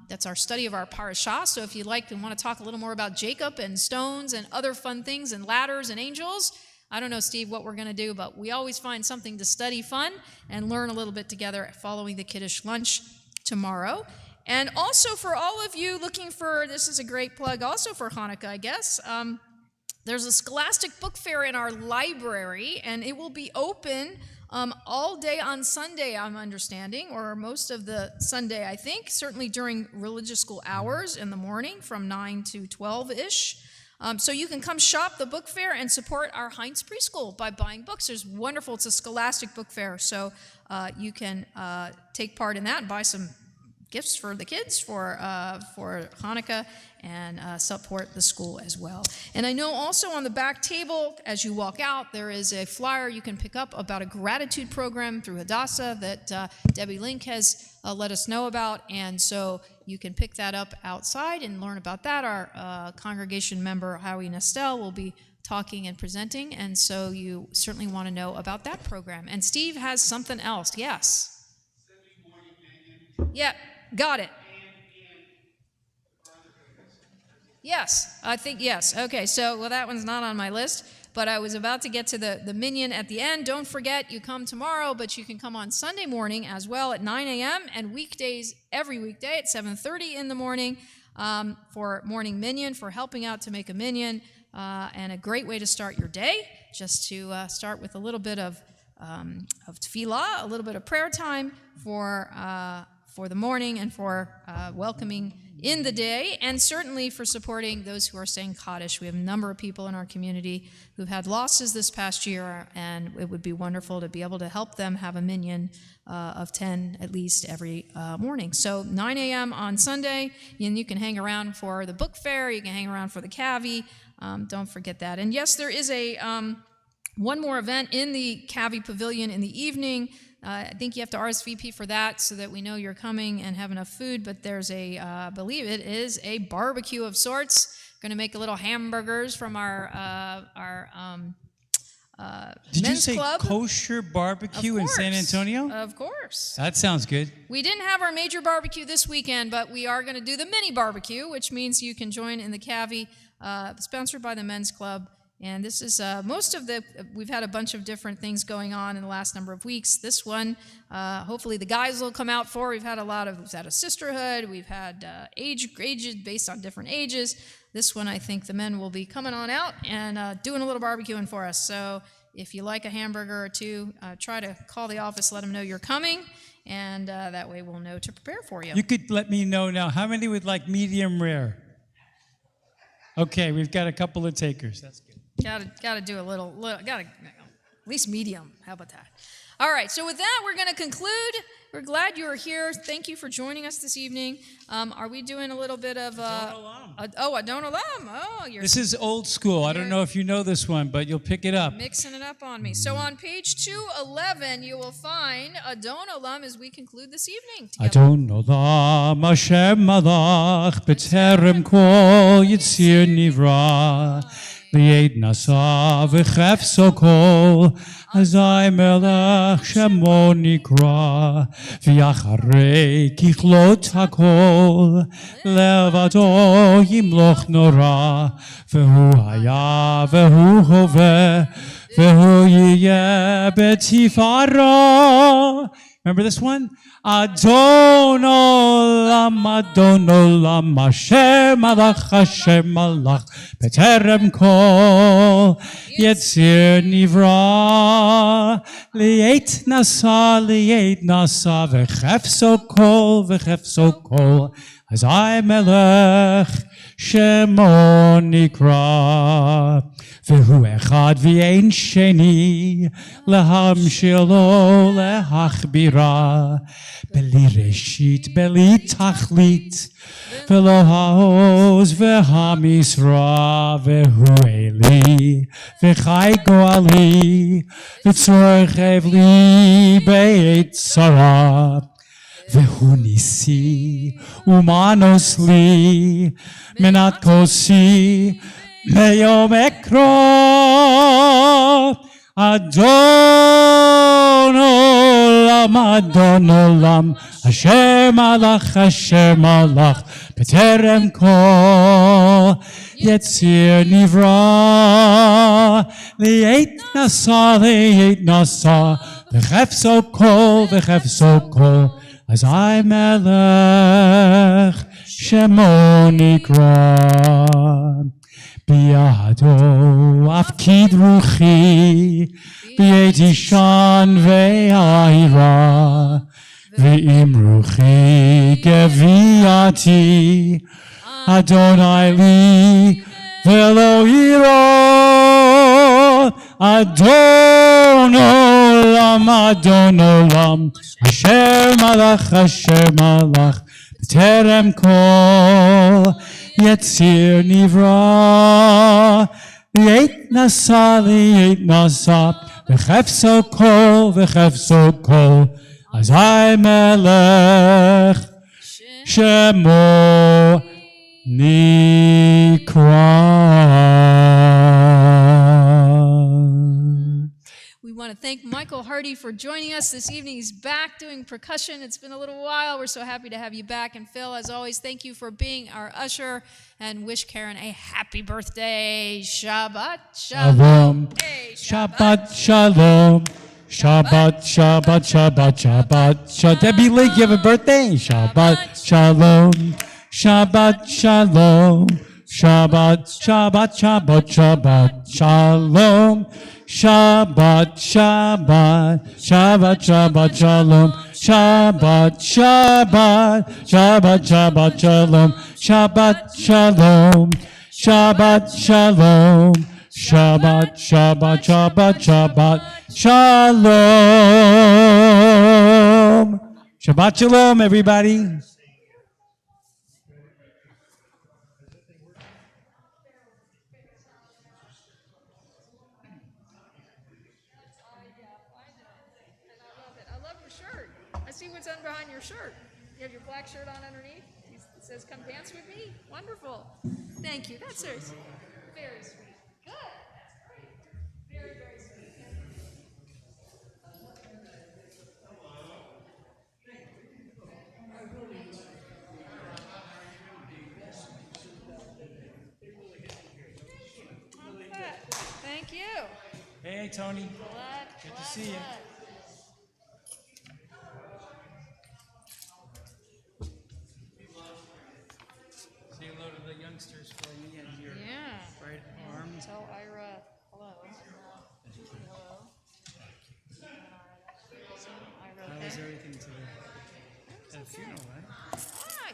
that's our study of our parashah. So if you'd like and want to talk a little more about Jacob and stones and other fun things and ladders and angels, I don't know, Steve, what we're going to do, but we always find something to study fun and learn a little bit together following the Kiddush lunch tomorrow. And also for all of you looking for, this is a great plug also for Hanukkah, I guess, there's a Scholastic book fair in our library, and it will be open all day on Sunday, I'm understanding, or most of the Sunday, I think, certainly during religious school hours in the morning from 9 to 12-ish. So you can come shop the book fair and support our Heinz preschool by buying books. It's wonderful. It's a Scholastic book fair, so you can take part in that and buy some gifts for the kids for Hanukkah and support the school as well. And I know also on the back table, as you walk out, there is a flyer you can pick up about a gratitude program through Hadassah that Debbie Link has let us know about, and so you can pick that up outside and learn about that. Our congregation member, Howie Nestel, will be talking and presenting, and so you certainly want to know about that program. And Steve has something else. Yes? Sunday morning, 9 a.m. Yeah, got it. Yes, I think yes. Okay, so, well, that one's not on my list, but I was about to get to the minyan at the end. Don't forget, you come tomorrow, but you can come on Sunday morning as well at 9 a.m. and weekdays, every weekday at 7:30 in the morning for morning minyan, for helping out to make a minyan, and a great way to start your day, just to start with a little bit of tefillah, a little bit of prayer time for the morning and for welcoming in the day, and certainly for supporting those who are saying Kaddish. We have a number of people in our community who've had losses this past year, and it would be wonderful to be able to help them have a minyan of 10 at least every morning. So 9 a.m. on Sunday, and you can hang around for the book fair, you can hang around for the Cavi, don't forget that. And yes, there is a one more event in the Cavi Pavilion in the evening. I think you have to RSVP for that so that we know you're coming and have enough food, but there's I believe it is a barbecue of sorts. Going to make a little hamburgers from our Did you men's say club. kosher barbecue in San Antonio? Of course. That sounds good. We didn't have our major barbecue this weekend, but we are going to do the mini barbecue, which means you can join in the Cavi, sponsored by the men's club. And this is we've had a bunch of different things going on in the last number of weeks. This one, hopefully the guys will come out for. We've had a sisterhood. We've had ages based on different ages. This one, I think the men will be coming on out and doing a little barbecuing for us. So if you like a hamburger or two, try to call the office, let them know you're coming, and that way we'll know to prepare for you. You could let me know now. How many would like medium rare? Okay, we've got a couple of takers. That's good. Got to do a little, at least medium. How about that? All right, so with that, we're going to conclude. We're glad you are here. Thank you for joining us this evening. Are we doing a little bit of Adon Olam? Oh, this is old school. I don't know if you know this one, but you'll pick it up. Mixing it up on me. So on page 211, you will find Adon Olam as we conclude this evening together. Adon Olam Hashem Malach B'terem Kol Yitzir Nivra Li'ed Nasa V'chefso Kol Azai Melech Shemo Nikra V'yacharei Kichlot HaKol Levado Yimloch Nora V'hu Haya V'hu Hoveh V'hu Yiyeh B'tifara. Remember this one? Adon Olam, Hashem Malach, B'terem Kol, Yetzir Nivra, Li'et Nasa, V'chefso Kol, Azai Melech, Shemo Nikra. והוא אחד ואין שני להמשילו להכבירה בלי ראשית בלי תכלית ולא העוז והמשרה והוא אלי וחי גואלי וצורך אבלי בעת צרה והוא ניסי ומנוס לי מנת כוסי Meyom Ekro Adon Olam Hashem Malach B'terem Kol Yetzir Nivra Li'et Nasa V'chefso Kol Azai Melech Shemo Nikra Biado afkid ruchi B'yeti shan ve'ayra Ve'im ruchi geviati Adonai li ve'lo iro Adon Olam Hashem Malach B'terem Kol Yetzir Nivra Li'et Nasa V'chefso Kol Azai Melech Shemo Nikra. We want to thank Michael Hardy for joining us this evening. He's back doing percussion. It's been a little while. We're so happy to have you back. And Phil, as always, thank you for being our usher, and wish Karen a happy birthday. Shabbat Shalom. Hey, Shabbat Shalom. Shabbat, Shabbat, Shabbat, Shabbat, Shabbat. Debbie Lake, you have a birthday? Shabbat Shalom. Shabbat Shalom. Shabbat, Shabbat, Shabbat, Shabbat, Shalom. Shabbat, Shabbat, Shabbat, Shabbat, Shalom. Shabbat, Shabbat, Shabbat, Shabbat, Shalom. Shabbat, Shalom. Shabbat, Shalom. Shabbat, Shabbat, Shabbat, Shabbat, Shalom. Shabbat Shalom, everybody. I love your shirt. I see what's on behind your shirt. You have your black shirt on underneath. It says, "Come dance with me." Wonderful. Thank you. That's very sweet. Very sweet. Good. That's great. Very, very sweet. Thank you. Hey, Tony. Glad to see you. Say hello to the youngsters for me and your right arm. Tell Ira hello. Hello. Ira, How was everything today? At a funeral, right? Hi.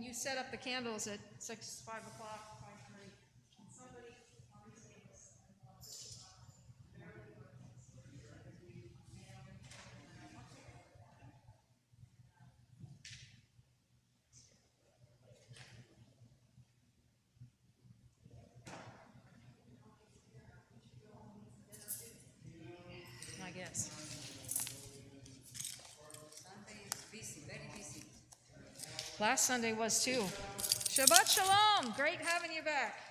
you set up the candles at 6, 5 o'clock, 5:30. Somebody on these tables. I guess. Sunday is busy, very busy. Last Sunday was too. Shabbat Shalom. Great having you back.